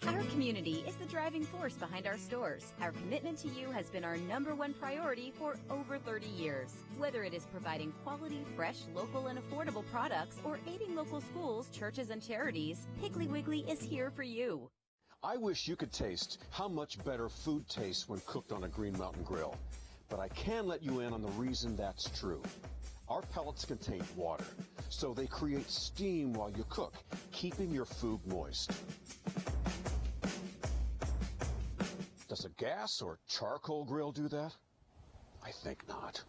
Our community is the driving force behind our stores. Our commitment to you has been our #1 priority for over 30 years. Whether it is providing quality, fresh, local, and affordable products or aiding local schools, churches, and charities, Piggly Wiggly is here for you. I wish you could taste how much better food tastes when cooked on a Green Mountain grill. But I can let you in on the reason that's true. Our pellets contain water, so they create steam while you cook, keeping your food moist. Does a gas or charcoal grill do that? I think not.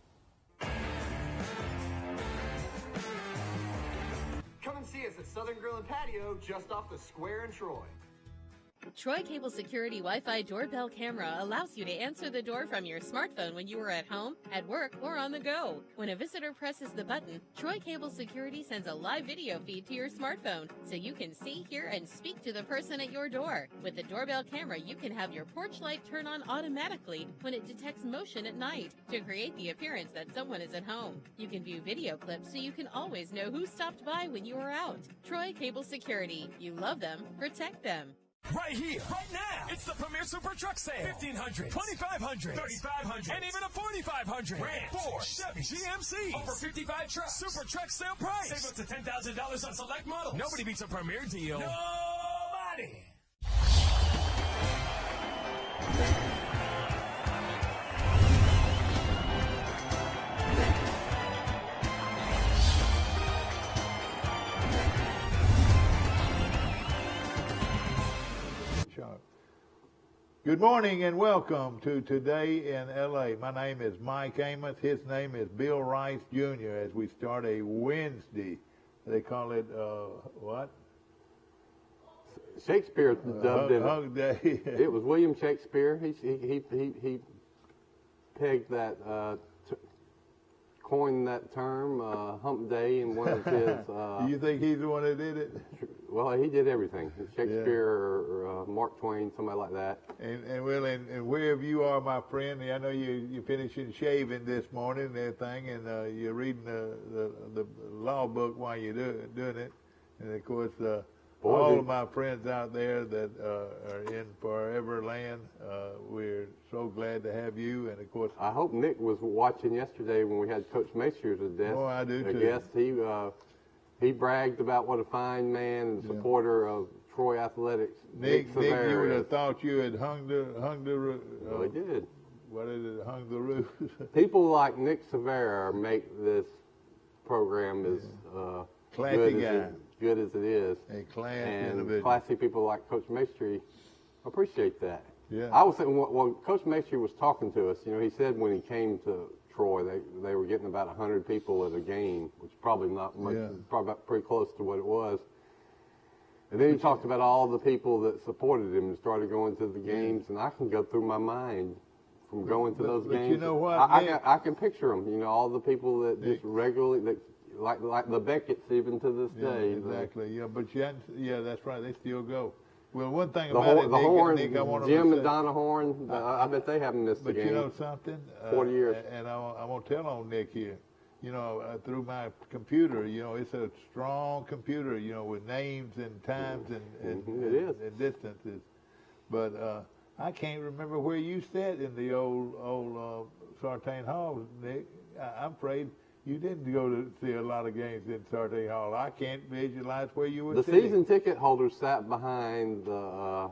Come and see us at Southern Grill and Patio, just off the square in Troy. Troy Cable Security Wi-Fi doorbell camera allows you to answer the door from your smartphone when you are at home, at work, or on the go. When a visitor presses the button, Troy Cable Security sends a live video feed to your smartphone, so you can see, hear, and speak to the person at your door. With the doorbell camera, you can have your porch light turn on automatically when it detects motion at night to create the appearance that someone is at home. You can view video clips so you can always know who stopped by when you are out. Troy Cable Security. You love them, protect them. Right here, right now, it's the Premier Super Truck Sale. 1,500, 2,500, 3,500, and even a 4,500. Ram, Ford, Chevy, GMC. Over 55 trucks. Super Truck Sale price. Save up to $10,000 on select models. Nobody beats a Premier deal. Nobody. Good morning and welcome to Today in L.A. My name is Mike Amos. His name is Bill Rice, Jr. As we start a Wednesday, they call it, what? Shakespeare dubbed it. Hug Day. It was William Shakespeare. He pegged that, coined that term, hump day, in one of his... Do you think he's the one that did it? Well, he did everything. Shakespeare or Mark Twain, somebody like that. And wherever you are, my friend, I know you're finishing shaving this morning and everything, and you're reading the law book while you're doing it. And, of course, all of my friends out there that are in Forever Land, we're so glad to have you. And, of course... I hope Nick was watching yesterday when we had Coach Macier at the desk. Oh, I do, too. Yes, he bragged about what a fine man and supporter of Troy athletics. Nick, you would have thought you had hung the well, he did. What is it? Hung the roof. People like Nick Severa make this program as classy guy. Good as it is. A classy and individual. Classy people like Coach Macier appreciate that. Yeah. I was saying when Coach Macier was talking to us, he said when he came to Troy, they were getting about 100 people at a game, which is probably not much, probably pretty close to what it was. And then he talked about all the people that supported him and started going to the games, and I can go through my mind from going to those games. You know what? I can picture them, all the people that just regularly, that like the Beckett's even to this day. Exactly, but that's right, they still go. Well, one thing about it, Nick, I want to Jim and Donna Horn, I bet they haven't missed a game. But you know something? 40 years. And I want to tell on Nick here. Through my computer, it's a strong computer, with names and times and distances. But I can't remember where you sat in the old Sartain Hall, Nick. I'm afraid you didn't go to see a lot of games in Sartain Hall. I can't visualize where you were sitting. The season ticket holders sat behind the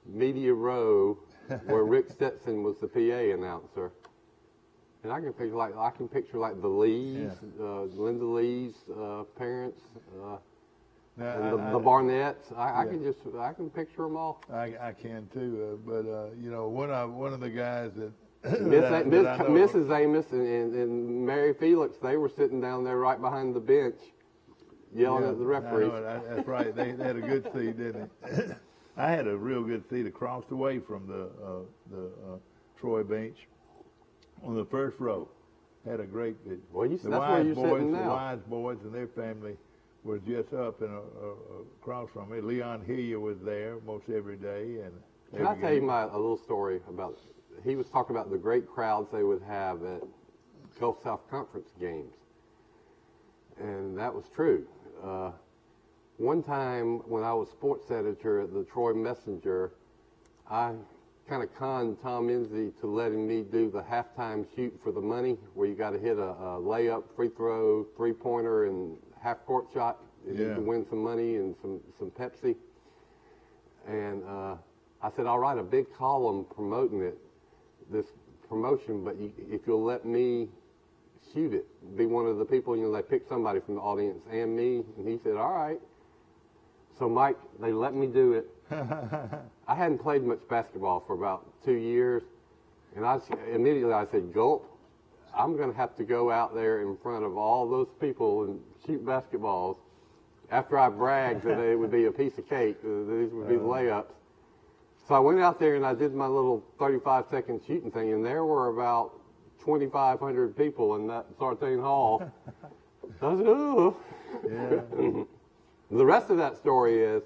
media row where Rick Stetson was the PA announcer. And I can picture like the Lees, Linda Lee's parents, and the Barnetts. I can picture them all. I can too. But one of the guys that Mrs. Amos and Mary Felix, they were sitting down there right behind the bench, yelling at the referees. That's right. They had a good seat, didn't they? I had a real good seat across the way from the Troy bench on the first row. Had a great. Well, that's where you're sitting now. The Wise boys and their family were just up and across from me. Leon Hillier was there most every day. And can I tell you a little story about? He was talking about the great crowds they would have at Gulf South Conference games, and that was true. one time when I was sports editor at the Troy Messenger, I kind of conned Tom Enzi to letting me do the halftime shoot for the money, where you got to hit a layup, free throw, three-pointer, and half-court shot, and you can win some money and some Pepsi. And I said, I'll write a big column promoting it, this promotion, but if you'll let me shoot it, be one of the people, they pick somebody from the audience and me. And he said, all right. So, Mike, they let me do it. I hadn't played much basketball for about 2 years, and immediately I said, gulp, I'm going to have to go out there in front of all those people and shoot basketballs. After I bragged that it would be a piece of cake, these would be layups. So I went out there and I did my little 35-second shooting thing, and there were about 2,500 people in that Sartain Hall. I said, oh. Yeah. The rest of that story is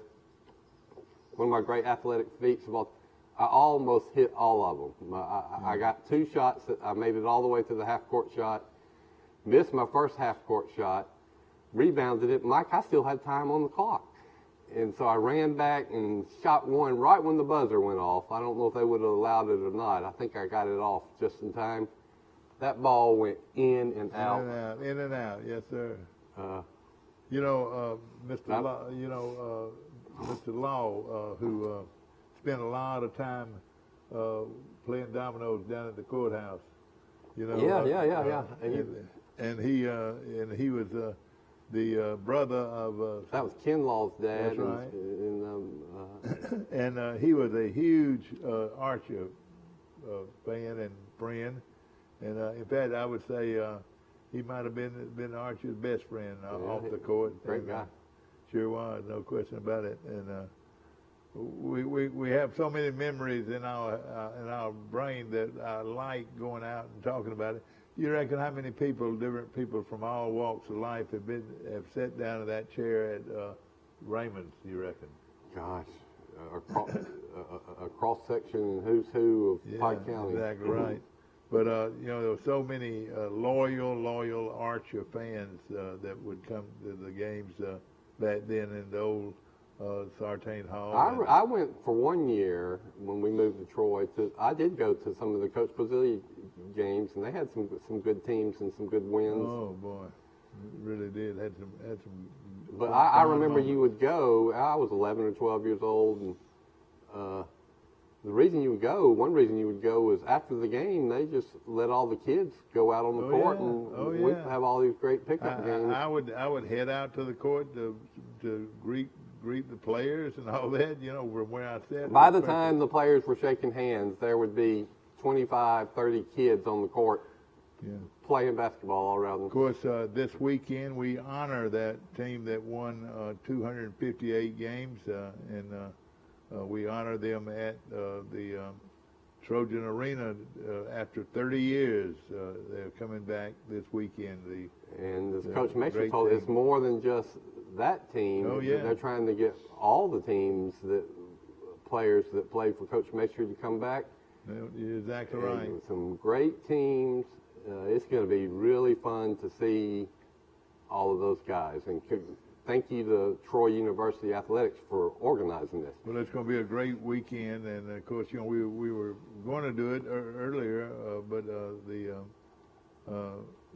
one of my great athletic feats of all. I almost hit all of them. I got 2 shots that I made it all the way to the half-court shot, missed my first half-court shot, rebounded it. Mike, I still had time on the clock. And so I ran back and shot one right when the buzzer went off. I don't know if they would have allowed it or not. I think I got it off just in time. That ball went in and out. In and out, yes, sir. Mr. Law, who spent a lot of time playing dominoes down at the courthouse. Yeah. And he was the brother of. That was Ken Law's dad. That's right. And and he was a huge Archer fan and friend. And in fact, I would say he might have been Archer's best friend off the court. Great guy. Sure was, no question about it. And we have so many memories in our brain that I like going out and talking about it. You reckon how many people, different people from all walks of life, have sat down in that chair at Raymond's? You reckon? Gosh, a cross section, who's who of Pike County. Exactly right. But there were so many loyal Archer fans that would come to the games back then in the old Sartain Hall. I went for 1 year when we moved to Troy. I did go to some of the Coach Bazilli games, and they had some good teams and some good wins. Oh boy, it really did. Had some. But I remember you would go. I was 11 or 12 years old, and the reason you would go, one reason you would go, was after the game, they just let all the kids go out on the court, and we'd have all these great pickup games. I would head out to the court to greet the players and all that, from where I sat. By the time the players were shaking hands, there would be 25, 30 kids on the court playing basketball all around them. Of course, this weekend we honor that team that won 258 games, and we honor them at the Trojan Arena after 30 years. They're coming back this weekend. And as Coach Mason told us, it's more than just that team. Oh, yeah. They're trying to get all the teams, players that played for Coach Mason to come back. You're exactly right. Some great teams. It's going to be really fun to see all of those guys. And thank you to Troy University Athletics for organizing this. Well, it's going to be a great weekend, and of course, we were going to do it earlier, but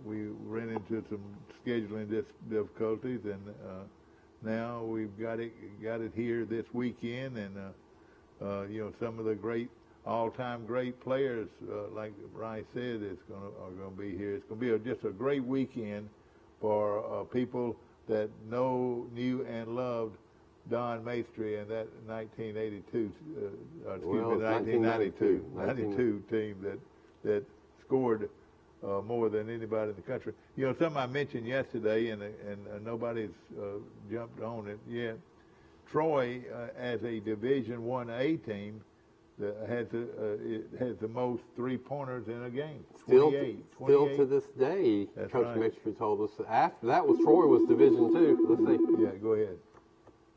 we ran into some scheduling difficulties, and now we've got it here this weekend, and some of the all-time great players, like Bryce said, are going to be here. It's going to be just a great weekend for people that knew and loved Don Maestri and that 1992 team that scored more than anybody in the country. Something I mentioned yesterday, and nobody's jumped on it yet. Troy, as a Division I-A team, has the most three-pointers in a game. 28. Still to this day, that's Coach Maestri told us after that Troy was Division II. Let's see. Yeah, go ahead.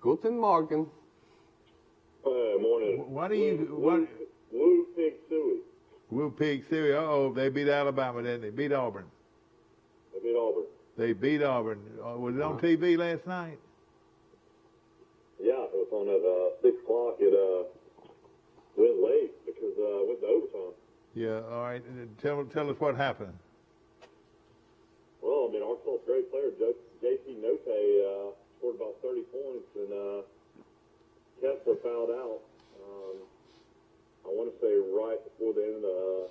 Guten Morgen. Morning. What do you? Woo Pig Suey. Woo Pig Suey. They beat Alabama, didn't they? Beat Auburn. They beat Auburn. They beat Auburn. Was it on TV last night? on at 6 o'clock. It went late because it went to overtime. Yeah, all right. Tell us what happened. Well, I mean, Arkansas' great player, J.C. Note, scored about 30 points, and Kessler fouled out. I want to say right before the end of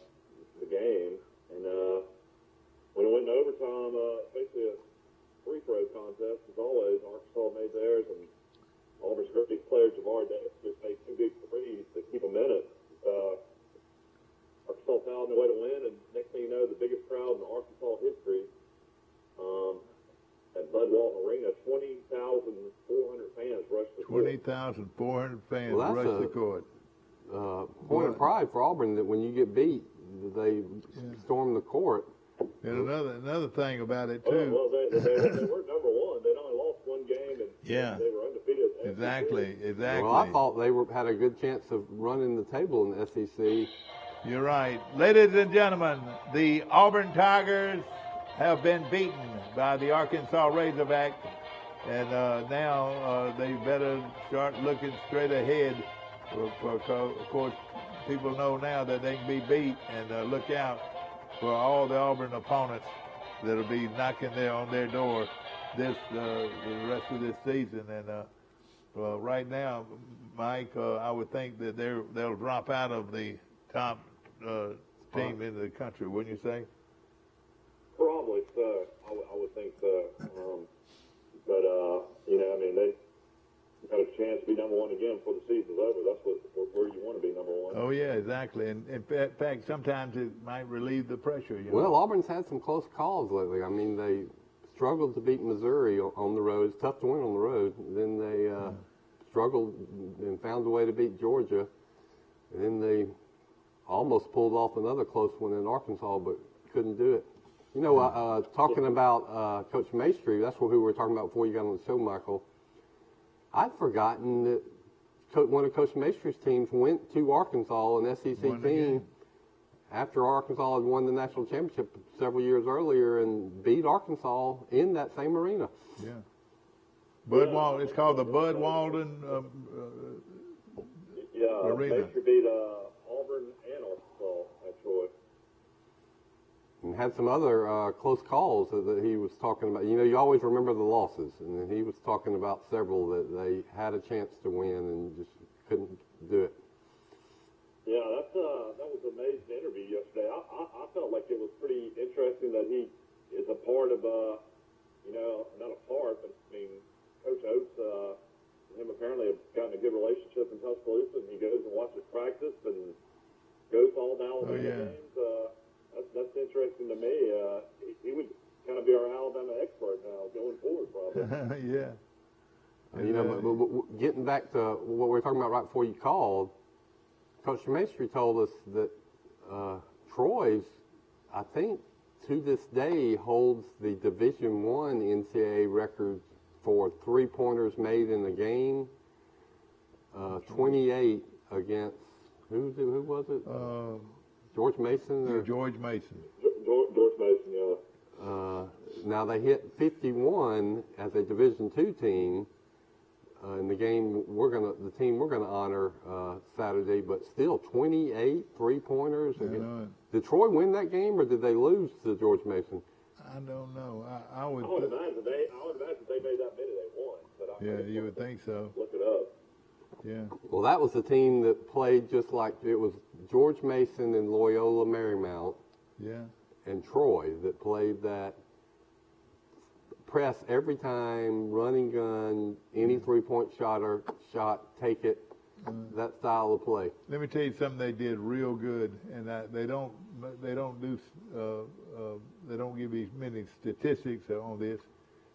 the game. And when it went to overtime, basically a free throw contest, as always. Arkansas made theirs, and Auburn's great player, Javar Davis, just made 2 big threes to keep them in it. Arkansas fouled their way to win, and next thing you know, the biggest crowd in Arkansas history at Bud Walton Arena, 20,400 fans rushed the court. 20,400 fans rushed the court. Point of pride for Auburn that when you get beat, they storm the court. And another thing about it too. Well, they were number one. They'd only lost one game, and they were undefeated. Exactly. Well, I thought they had a good chance of running the table in the SEC. You're right, ladies and gentlemen. The Auburn Tigers have been beaten by the Arkansas Razorbacks, and now they better start looking straight ahead. Of course, people know now that they can be beat, and look out for all the Auburn opponents that'll be knocking on their door the rest of this season. And right now, Mike, I would think that they'll drop out of the top team in the country, wouldn't you say? Probably so. I would think so. But I mean, they got a chance to be number one again before the season's over. That's where you want to be number one. Oh, yeah, exactly. And in fact, sometimes it might relieve the pressure. Well, Auburn's had some close calls lately. I mean, they struggled to beat Missouri on the road. It's tough to win on the road. Then they struggled and found a way to beat Georgia. And then they almost pulled off another close one in Arkansas, but couldn't do it. You know, talking about Coach Maestri, that's who we were talking about before you got on the show, Michael. I'd forgotten that one of Coach Maestri's teams went to Arkansas, an SEC team, after Arkansas had won the national championship several years earlier and beat Arkansas in that same arena. Yeah. Bud Walden. It's called the Bud Walden arena. Maestri beat Auburn and Arkansas at Troy. And had some other close calls that he was talking about. You know, you always remember the losses, and he was talking about several that they had a chance to win and just couldn't do it. Yeah, that was an amazing interview yesterday. I felt like it was pretty interesting that he is a part of, not a part, but I mean, Coach Oates and him apparently have gotten a good relationship in Tuscaloosa, and he goes and watches practice and goes to all the Alabama games. That's interesting to me. He would kind of be our Alabama expert now going forward, probably. Yeah. You know, but getting back to what we were talking about right before you called, Coach Maestri told us that Troy's, I think, to this day holds the Division I NCAA record for three-pointers made in the game. 28 against who was it? George Mason? Yeah, George Mason. George Mason, yeah. Now they hit 51 as a Division II team in the game the team we're gonna honor Saturday, but still 28 three-pointers. Did Troy win that game, or did they lose to George Mason? I don't know. I would imagine they made that many they won. But you would think so. Look it up. Yeah. Well, that was the team that played just like it was George Mason and Loyola Marymount. Yeah. And Troy that played that press every time, running gun, any three-point shot, take it, that style of play. Let me tell you something they did real good, and they don't give you many statistics on this.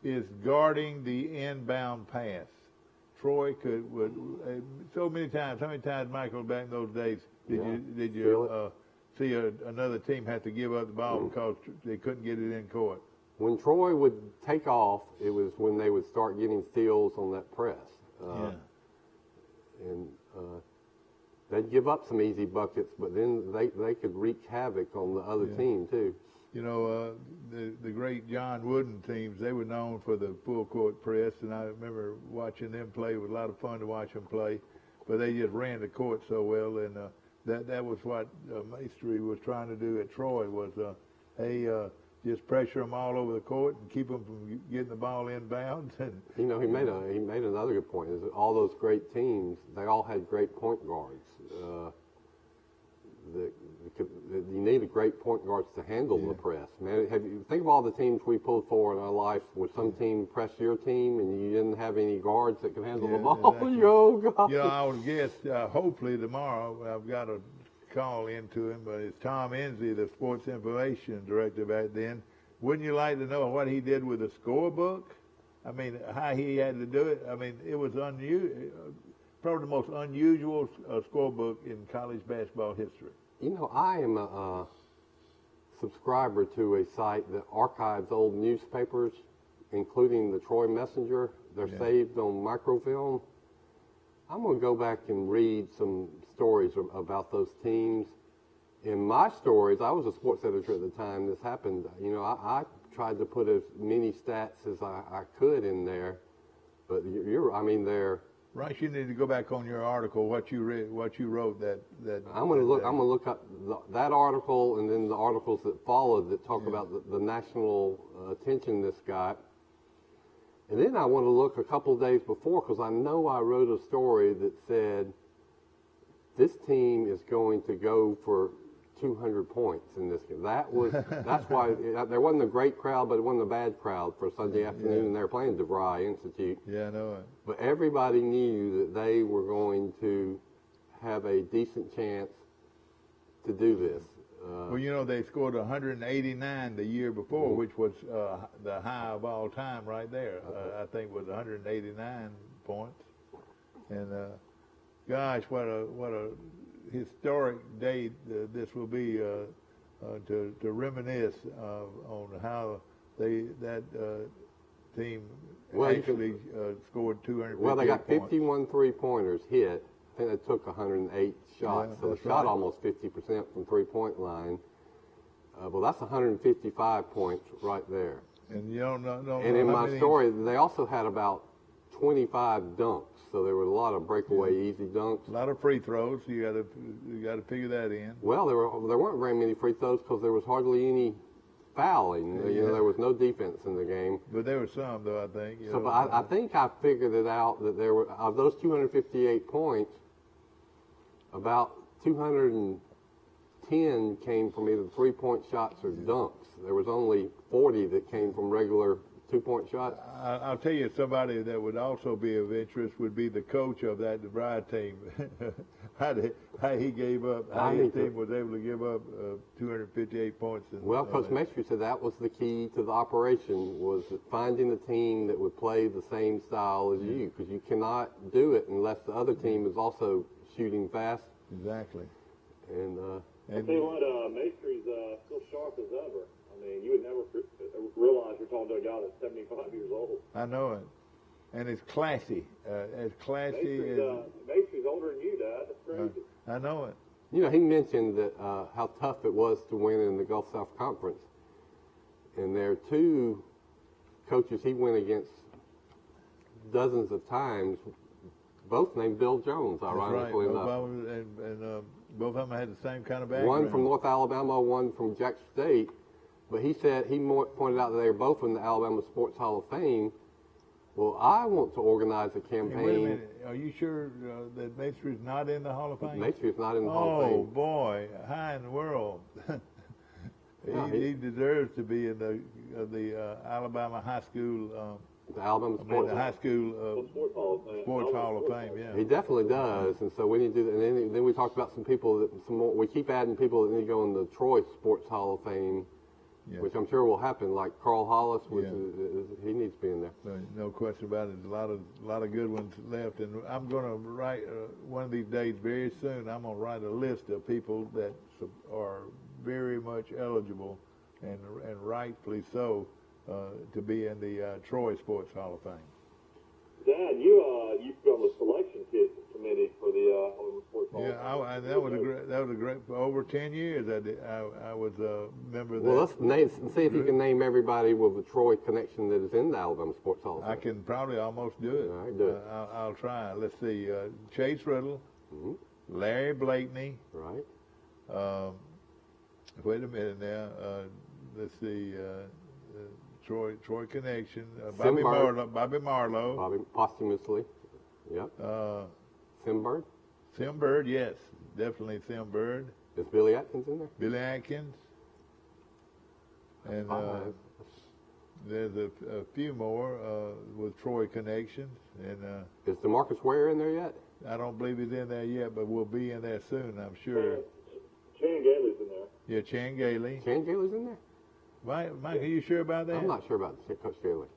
Is guarding the inbound pass. Troy would so many times. How many times, Michael, back in those days, did you see another team have to give up the ball because they couldn't get it in court? When Troy would take off, it was when they would start getting steals on that press. And they'd give up some easy buckets, but then they could wreak havoc on the other team too. you know, the great John Wooden teams, they were known for the full court press, and I remember watching them play. It was a lot of fun to watch them play, but they just ran the court so well, and that was what Maestri was trying to do at Troy was, just pressure them all over the court and keep them from getting the ball inbounds. And you know, he made another good point. Is that all those great teams, they all had great point guards. You needed great point guards to handle the press. Man, think of all the teams we pulled for in our life. Would some team press your team and you didn't have any guards that could handle the ball? Exactly. Oh, God. You know, I would guess hopefully tomorrow I've got a call into him, but it's Tom Ensley, the sports information director back then. Wouldn't you like to know what he did with the scorebook? I mean, how he had to do it. I mean, it was probably the most unusual scorebook in college basketball history. You know, I am a subscriber to a site that archives old newspapers, including the Troy Messenger. They're saved on microfilm. I'm going to go back and read some stories about those teams. In my stories, I was a sports editor at the time this happened. You know, I tried to put as many stats as I could in there, but they're. Rice, you need to go back on your article, what you wrote that. I'm going to look up that article and then the articles that followed that talk about the national attention this got. And then I want to look a couple of days before, because I know I wrote a story that said this team is going to go for 200 points in this game. That's why there wasn't a great crowd, but it wasn't a bad crowd for Sunday afternoon, and they were playing DeVry Institute. Yeah, I know it. But everybody knew that they were going to have a decent chance to do this. Well, you know, they scored 189 the year before, which was the high of all time right there. I think it was 189 points. And gosh, what a historic day this will be to reminisce on how that team actually scored 250 Well, they got 51 points. three-pointers hit. I think they took 108 shots, so they shot almost 50% from three-point line. Well, that's 155 points right there. And you don't know. And in my story, they also had about 25 dunks, so there were a lot of breakaway easy dunks. A lot of free throws. You got to figure that in. Well, there weren't very many free throws because there was hardly any fouling. You know, there was no defense in the game. But there were some, though, I think. But I think I figured it out that there were, of those 258 points, about 210 came from either three-point shots or dunks. There was only 40 that came from regular two-point shots. I'll tell you, somebody that would also be of interest would be the coach of that DeVry team. how he gave up, how his team was able to give up 258 points. Well, Coach Maestri said that was the key to the operation, was finding a team that would play the same style as you, because you cannot do it unless the other team is also shooting fast. Exactly. And I tell you what, Maestri's still sharp as ever. I mean, you would never realize you're talking to a guy that's 75 years old. I know it. And it's classy. As classy as... Maestri's older than you, Dad. That's crazy. I know it. You know, he mentioned that how tough it was to win in the Gulf South Conference. And there are two coaches he went against dozens of times, both named Bill Jones, ironically enough. And both of them had the same kind of background. One from North Alabama, one from Jackson State. But he said, he pointed out that they were both in the Alabama Sports Hall of Fame. Well, I want to organize a campaign. Hey, wait a minute. Are you sure that Maestri's not in the Hall of Fame? Maestri's not in the Hall of Fame. Oh, boy. How in the world? he deserves to be in the Alabama High School the Alabama Sports High School Sports Hall of Fame, yeah. He definitely does, and so we need to do that. And then we talked about some people we keep adding people that need to go in the Troy Sports Hall of Fame, which I'm sure will happen, like Carl Hollis, which he needs to be in there. No question about it. There's a lot of good ones left, and I'm going to write one of these days very soon. I'm going to write a list of people that are very much eligible, and rightfully so, to be in the Troy Sports Hall of Fame. Dad, you've got the selection committee for the Hollywood Sports Hall all Yeah, that was a great. For over 10 years, I was a member of that. Well, let's see if you can name everybody with the Troy connection that is in the Alabama Sports Hall of Fame. I can probably almost do it. All right, do it. I'll try. Let's see. Chase Riddle, Mm-hmm. Larry Blakeney. Right. Wait a minute now. Let's see. Troy connection. Bobby Marlowe. Bobby posthumously. Yep. Sim Bird. Sim Bird, yes, definitely Sim Bird. Is Billy Atkins in there? Billy Atkins. And there's a few more with Troy connections. And is DeMarcus Ware in there yet? I don't believe he's in there yet, but we'll be in there soon, I'm sure. Chan Gailey's in there. Yeah, Chan Gailey. Chan Gailey's in there? Mike, are you sure about that? I'm not sure about Coach Gailey.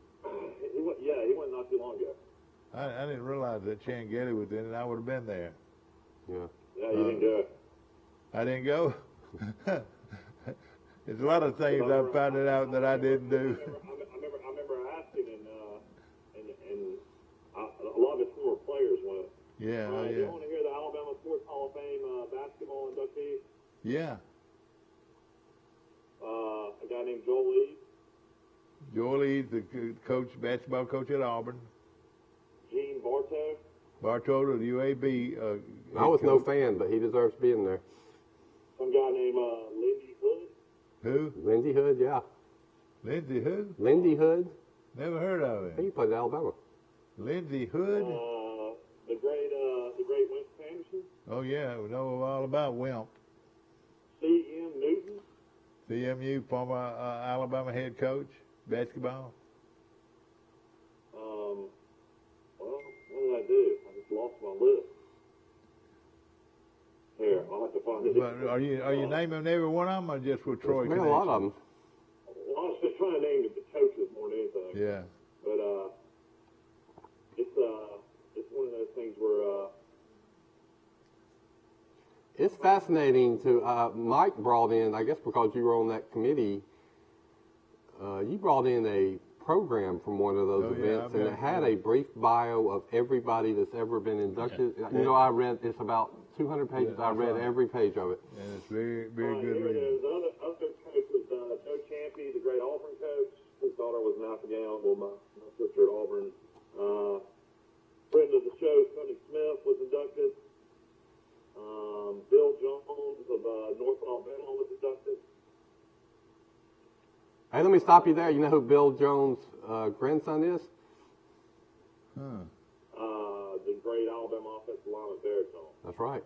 He went not too long ago. I didn't realize that Chan Gailey was in it. I would have been there. Yeah. Yeah, you didn't do it. I didn't go? There's a lot of things I found out that I didn't do. I remember asking, and a lot of his former players went. Yeah, Do you want to hear the Alabama Sports Hall of Fame basketball inductees? Yeah. A guy named Joel Lee. Joel Lee, the basketball coach at Auburn. Gene Bartow. Bartow of the UAB. I was no fan, but he deserves to be in there. Some guy named Lindy Hood. Who? Lindy Hood, yeah. Lindsey who? Lindy Hood. Never heard of him. He played at Alabama. Lindsey Hood? The great Wimp Sanderson. Oh, yeah, we know all about Wimp. C.M. Newton. CMU, former Alabama head coach, basketball. Well, what did I do? I just lost my list. Here, I'll have to find it. But are you naming every one of them, or just with Troy? There's been a lot of them. Well, I was just trying to name the coaches more than anything. Yeah. But it's one of those things where It's fascinating to, Mike brought in, I guess because you were on that committee, you brought in a program from one of those events, and it had a brief bio of everybody that's ever been inducted. You know, I read, it's about 200 pages. I read every page of it. And it's very, very good here it reading. is. Other coach was Joe Champy, the great Auburn coach. His daughter was an Alpha-Gal, my sister at Auburn. Friend of the show, Sonny Smith, was inducted. Bill Jones of North Alabama was inducted. Hey, let me stop you there. You know who Bill Jones' grandson is? The great Alabama offensive lineman Barrett Jones. That's right.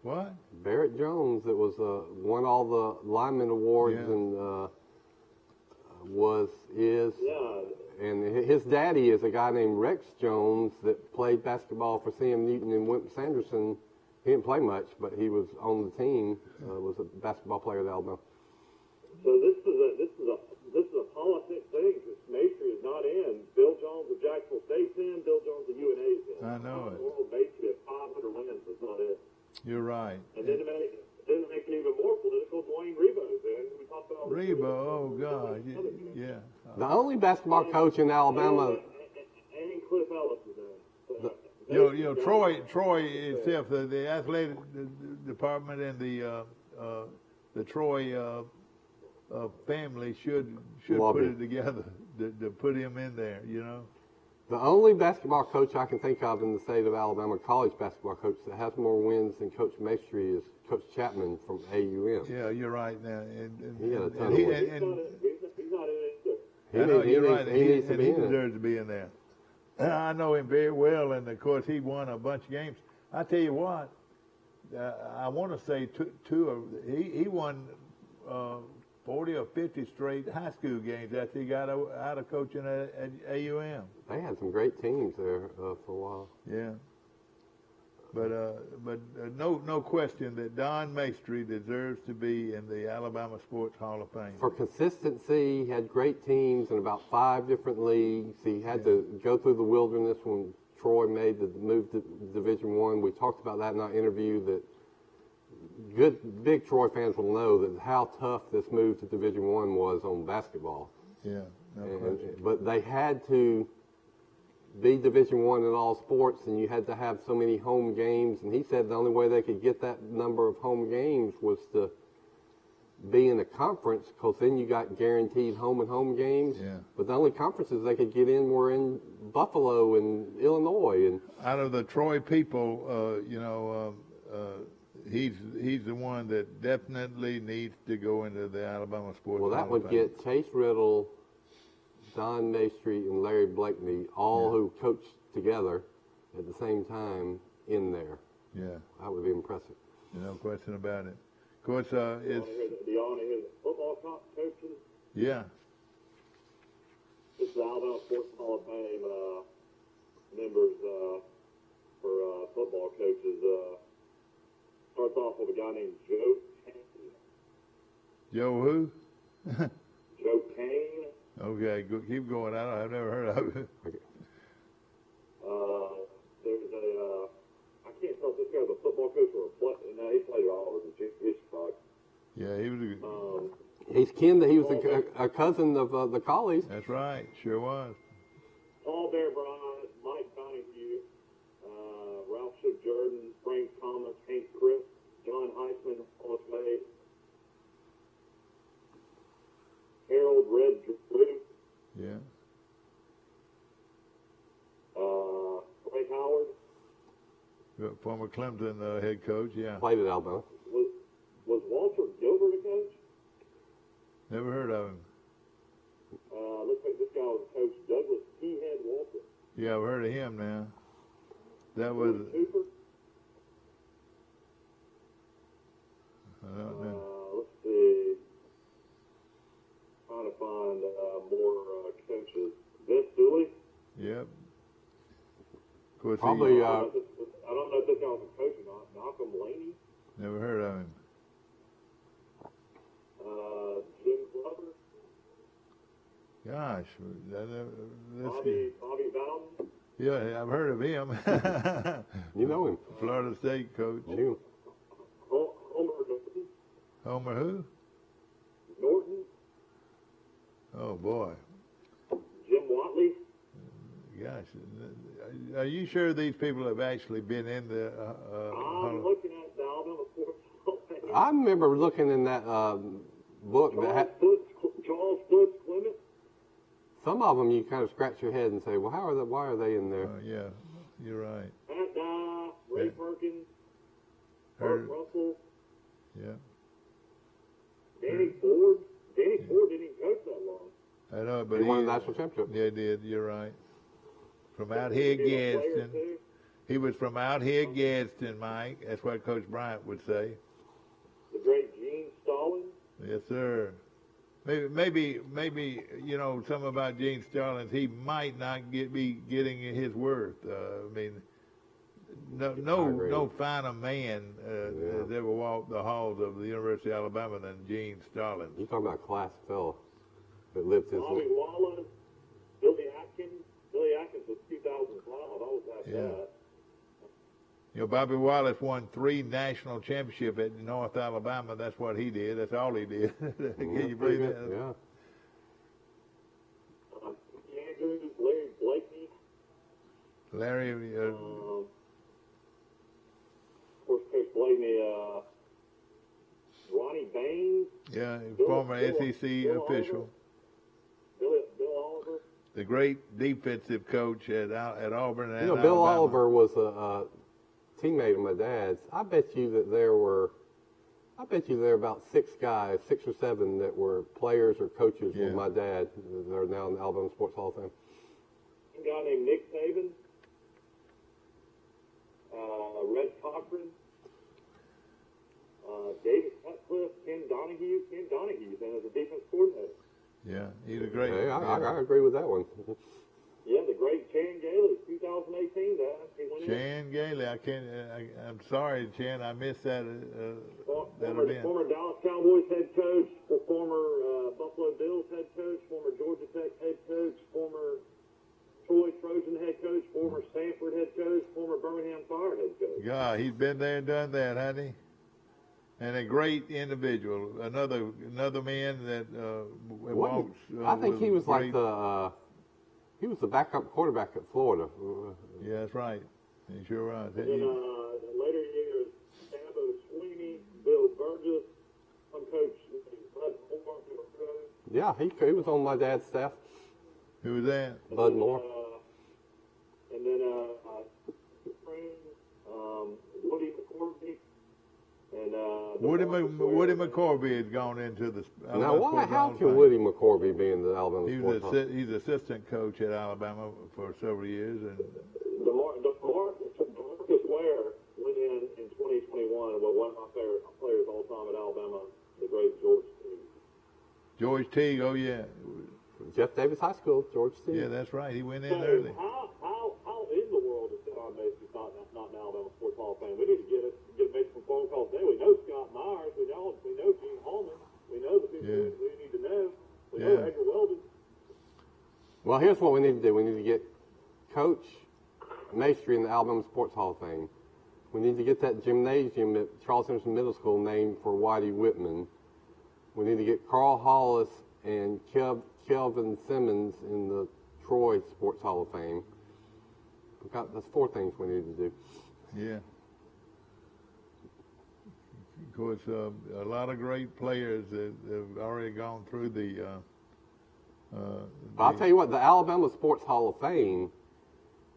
What? Barrett Jones, that was won all the lineman awards and and his daddy is a guy named Rex Jones that played basketball for C.M. Newton and Wimp Sanderson. He didn't play much, but he was on the team. Was a basketball player at Alabama. So this is a politic thing because Maestri is not in. Bill Jones of Jacksonville State's in. Bill Jones of UNA is in. I know it. Oral Maestri at 500 wins is not in. You're right. And then to make it even more political, Dwayne Rebo's in. We talked about Rebo, oh God, yeah. The only basketball coach in Alabama. And Cliff Ellis is in. You know, Troy itself, the athletic department and the Troy family should put it together to put him in there. You know. The only basketball coach I can think of in the state of Alabama, college basketball coach that has more wins than Coach Maestri is Coach Chapman from AUM. Yeah, you're right now. He had a ton of wins. He's not in it either. I know, you're right. He needs to be he in it. deserves to be in there. I know him very well, and of course he won a bunch of games. I tell you what, I want to say he won 40 or 50 straight high school games after he got out of coaching at AUM. They had some great teams there for a while. Yeah. But no question that Don Maestri deserves to be in the Alabama Sports Hall of Fame. For consistency, he had great teams in about 5 different leagues. He had to go through the wilderness when Troy made the move to Division I. We talked about that in our interview, that big Troy fans will know that how tough this move to Division I was on basketball. Yeah, no question. But they had to be Division I in all sports, and you had to have so many home games. And he said the only way they could get that number of home games was to be in a conference, because then you got guaranteed home and home games. Yeah. But the only conferences they could get in were in Buffalo and Illinois. And out of the Troy people, he's the one that definitely needs to go into the Alabama Sports well, that Hall of would Fame. get Chase Riddle, Don Maestri, and Larry Blakeney, all who coached together at the same time in there. Yeah. That would be impressive. No question about it. Of course, it's... Do y'all want to hear the football coaches? Yeah. This is the Alabama Sports Hall of Fame members for football coaches. Starts off with a guy named Joe Kane. Joe who? Joe Kane. Okay, keep going. I've never heard of it. There's a, I can't tell if this guy's a football coach or a player. No, he played all over the Hitchcock. Yeah, he was a good... He's kin. He was a cousin of the Collies. That's right. Sure was. Paul Bear Bryant, Mike Donahue, Ralph Jordan, Frank Thomas, Hank Chris, John Heisman, Hollis May, Harold Red Drew, Yeah. Ray Howard. Former Clemson head coach, yeah. Played at Alabama. Was Walter Gilbert a coach? Never heard of him. Looks like this guy was a coach, Douglas Head Walter. Yeah, I've heard of him now. That was... Cooper. I don't know. Let's see. Trying to find more coaches. Vince Dooley. Yep. Of course, Probably. I don't know if this guy was a coach or not. Malcolm Laney. Never heard of him. Jim Glover. Gosh, Bobby Bowden. yeah, I've heard of him. You know him. Florida State coach. You. Homer Norton. Homer who? Norton. Oh boy. Jim Watley. Gosh, are you sure these people have actually been in the? I'm looking at the Alabama Sports Hall of Fame. I remember looking in that book that had Charles Foots Clement. some of them. You kind of scratch your head and say, "Well, why are they in there?" Yeah, you're right. Pat Dye, Ray Yeah. Perkins, Heard- Burt Russell, Yeah, Danny Ford. Danny Ford didn't even coach that long. I know, but He won a national championship. Yeah, he did. You're right. From out here, He was a player, Gadsden. too. He was from out here, Gadsden, Mike. That's what Coach Bryant would say. The great Gene Stallings. Yes, sir. Maybe, something about Gene Stallings. He might not be getting his worth. I mean, no finer man has ever walked the halls of the University of Alabama than Gene Stallings. You're talking about a class fella that lived his Bobby life. Wallace, Billy Atkins. Billy Atkins was 2005. I was at Yeah. that. Bobby Wallace won 3 national championships at North Alabama. That's what he did. That's all he did. Can you believe that? Yeah. Andrews, Larry Blakeney. Larry, Of course, Coach Blakeney. Ronnie Baines. yeah, Bill- former Bill- SEC Bill official. Bill Oliver. The great defensive coach at Auburn and Bill Alabama. Oliver was a teammate of my dad's. I bet you there were about 6 guys, 6 or 7 that were players or coaches Yeah. with my dad. They're now in the Alabama Sports Hall of Fame. A guy named Nick Saban. Red Cochran. David Cutcliffe. Ken Donahue. Ken Donahue's in as a defense coordinator. Yeah, he's a great. Hey, I agree with that one. Yeah, the great Chan Gailey, 2018. He went in. Chan Gailey, I'm sorry, Chan, I missed that event. Former Dallas Cowboys head coach, former Buffalo Bills head coach, former Georgia Tech head coach, former Troy Trojan head coach, former Stanford head coach, former Birmingham Fire head coach. God, he's been there and done that, hasn't he? And a great individual. Another man that walks. I think he was like He was the backup quarterback at Florida. Yeah, that's right. He sure was. And then later years, Sambo Sweeney, Bill Burgess, some coach, Bud Moore. Yeah, he was on my dad's staff. Who was that? Bud Moore. And then Woody McCorvey. And Woody McCorvey had gone into the. Now, how can Woody McCorvey be in the Alabama Sports Hall? He's assistant coach at Alabama for several years, and DeMarcus Ware went in 2021 with one of my favorite players all time at Alabama, the great George Teague. George Teague, oh yeah. Jeff Davis High School, George Teague. Yeah, that's right. He went in early. How in the world is Scott Mason not in the Alabama Sports Hall of Fame? We need to get make some phone calls today. We know Scott Myers. We know Gene Holman. We know the people we need to know. We know Edgar Weldon. Well, here's what we need to do. We need to get Coach Maestri in the Alabama Sports Hall of Fame. We need to get that gymnasium at Charles Henderson Middle School named for Whitey Whitman. We need to get Carl Hollis and Kelvin Simmons in the Troy Sports Hall of Fame. That's 4 things we need to do. Yeah. Of course, a lot of great players that have already gone through the. I'll tell you what, the Alabama Sports Hall of Fame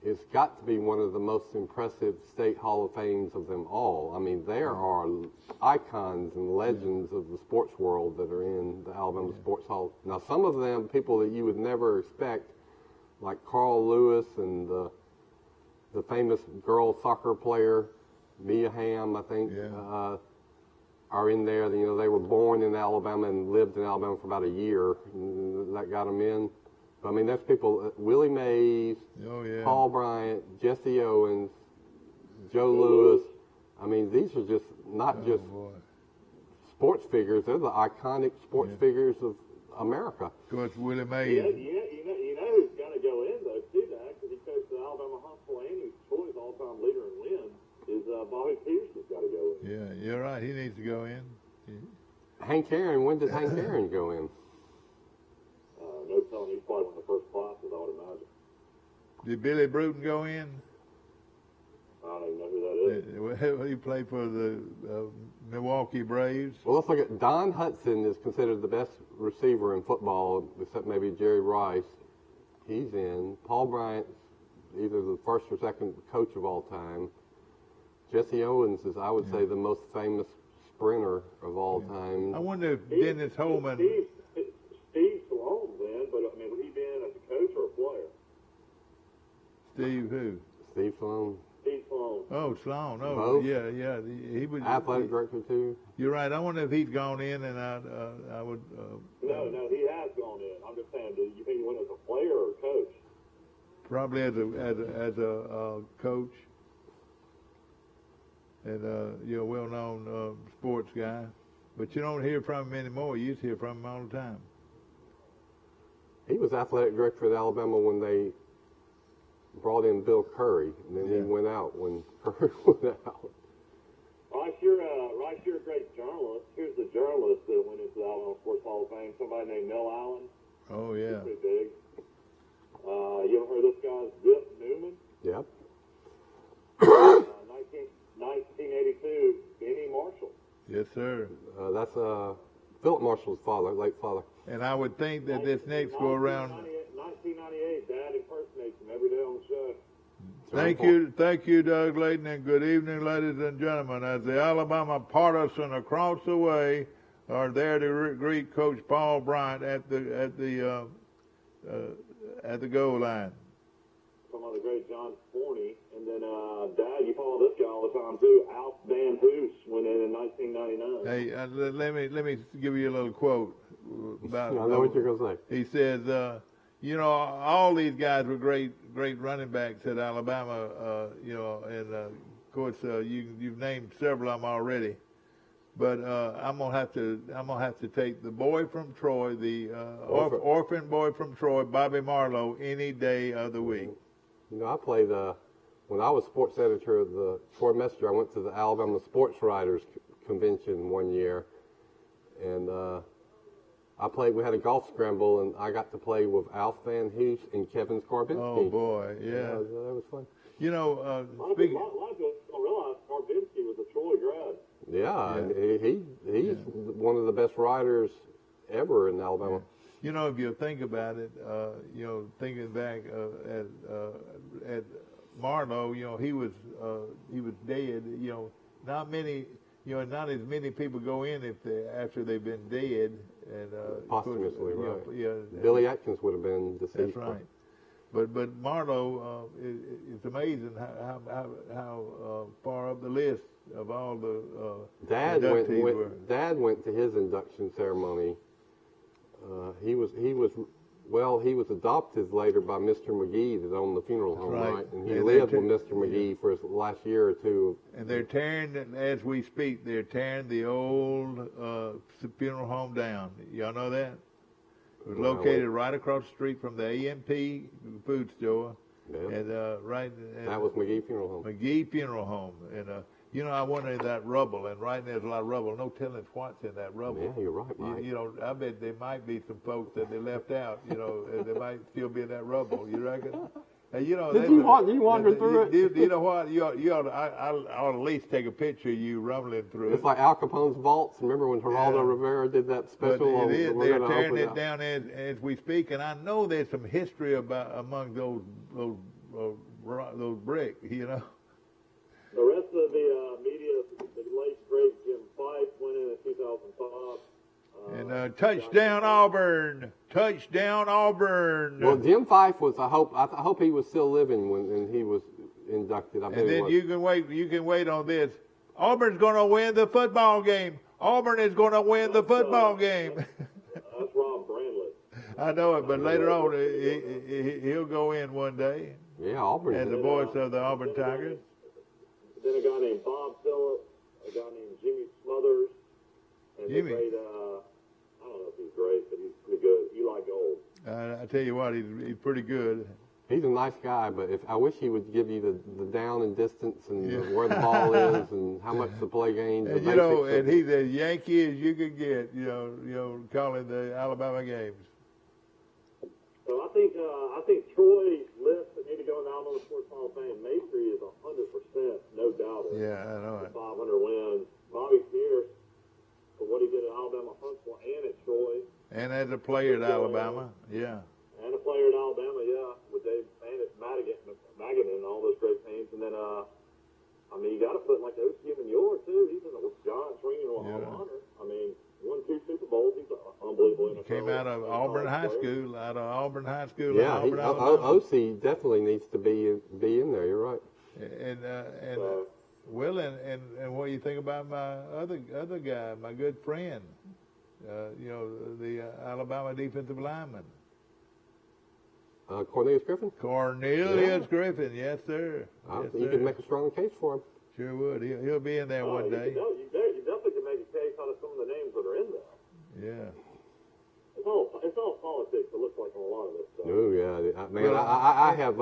has got to be one of the most impressive state Hall of Fames of them all. I mean, there are icons and legends of the sports world that are in the Alabama Sports Hall. Now, some of them, people that you would never expect, like Carl Lewis and the famous girl soccer player, Mia Hamm, I think, are in there. You know, they were born in Alabama and lived in Alabama for about a year, and that got them in. I mean, there's people, Willie Mays, Paul Bryant, Jesse Owens, Joe Lewis. I mean, these are just not just sports figures. They're the iconic sports figures of America. Of course, Willie Mays. You know who's got to go in, though, too, because he coached the Alabama Hustle and who's Troy's all-time leader in wins, is Bobby Peterson's got to go in. Yeah, you're right. He needs to go in. Hank Aaron, when did Hank Aaron go in? No telling. He's probably one of the first classes, I would imagine. Did Billy Bruton go in? I don't even know who that is. He played for the Milwaukee Braves. Well, let's look at Don Hudson is considered the best receiver in football, except maybe Jerry Rice. He's in. Paul Bryant's either the first or second coach of all time. Jesse Owens is, I would say, the most famous sprinter of all time. I wonder if Dennis Holman. Steve Sloan's in, but I mean, would he be in as a coach or a player? Steve who? Steve Sloan. Steve Sloan. Oh, Sloan. Oh, Both? yeah. He was Athletic director too. You're right. I wonder if he'd gone in, and I would. No, he has gone in. I'm just saying, do you think he went as a player or a coach? Probably as a coach, and well-known sports guy. But you don't hear from him anymore. You used to hear from him all the time. He was athletic director at Alabama when they brought in Bill Curry, and then he went out when Curry went out. Rice, you're a great journalist. Here's the journalist that went into the Alabama Sports Hall of Fame, somebody named Mel Allen. Oh, yeah. He's pretty big. You ever heard of this guy, Zip Newman? Yep. 1982, Benny Marshall. Yes, sir. That's Philip Marshall's father, late father. And I would think that this next go around. 1998, Dad impersonates him every day on the show. Thank you, Doug Layton, and good evening, ladies and gentlemen. As the Alabama partisan across the way are there to greet Coach Paul Bryant at the goal line. Talking about the great John Forney, and then Dad, you follow this guy all the time too. Alf Van Hoos went in 1999. Hey, let me give you a little quote about. I know what you're gonna say. He says, all these guys were great running backs at Alabama. And of course you've named several of them already. But I'm gonna have to take the boy from Troy, the orphan boy from Troy, Bobby Marlowe, any day of the week. You know, I played when I was sports editor of the Troy Messenger. I went to the Alabama Sports Writers Convention one year, and We had a golf scramble, and I got to play with Alf Van Hoos and Kevin Skarbinski. Oh, boy, yeah. That was fun. You know, A lot of people don't realize Skarbinski was a Troy grad. Yeah. And he's one of the best riders ever in Alabama. Yeah. You know, if you think about it, you know, thinking back at Marlowe, you know, he was dead. You know, not as many people go in after they've been dead. And posthumously, right? Yeah. Billy Atkins would have been deceased. That's right. But Marlowe, it's amazing how far up the list of all the Dad inductees Dad went to his induction ceremony. He was adopted later by Mr. McGee that owned the funeral home, right? And he lived with Mr. McGee for his last year or two. And they're tearing, as we speak, the old funeral home down. Y'all know that? It was located right across the street from the A&P food store. Yeah. And that was McGee Funeral Home. McGee Funeral Home. And you know, I went in that rubble, and right there's a lot of rubble. No telling what's in that rubble. Yeah, you're right, Mike. You know, I bet there might be some folks that they left out. You know, they might still be in that rubble. You reckon? And, you know, Did you wander through it? You know what? I ought to at least take a picture of you rumbling through it. It's like Al Capone's vaults. Remember when Geraldo Rivera did that special? But they're tearing it down as we speak, and I know there's some history among those bricks. You know. The rest of the media, the late great Jim Fife went in 2005. And touchdown Auburn! Touchdown Auburn! Well, Jim Fife was. I hope he was still living when he was inducted. And then you can wait on this. Auburn's going to win the football game. Auburn is going to win the football game. That's Rob Brandlett. I know it, but later on he'll go in one day. Yeah, Auburn. As the voice of the Auburn Tigers. Then a guy named Bob Phillips, a guy named Jimmy Smothers, and Jimmy. I don't know if he's great, but he's pretty good. Eli Gold. I tell you what, he's pretty good. He's a nice guy, but I wish he would give you the down and distance and where the ball is and how much to play games. And you know, and he's as Yankee as you could get. You know, calling the Alabama games. So I think Troy lists that need to go in the Alabama Sports Hall of Fame. Mabry is 100%, no doubt. Yeah, I know it. 500 wins. Bobby Pierce, for what he did at Alabama, Huntsville, and at Troy. And as a player at Alabama, yeah. And a player at Alabama, yeah, with Dave Madigan and all those great teams. And then, I mean, you got to put like OCU and York too. He's in the Giants ring in Hall of Honor. I mean, won 2 Super Bowls. He's unbelievable. He came out of Auburn High School. Yeah, OC definitely needs to be in there. You're right. And what do you think about my other guy, my good friend? You know, the Alabama defensive lineman. Cornelius Griffin? Cornelius Griffin, yes, sir. You could make a strong case for him. Sure would. He'll be in there one day. You definitely can make a case out of some of the names that are in there. Yeah. It's all politics, it looks like, on a lot of this stuff. Oh, yeah. Man, I have...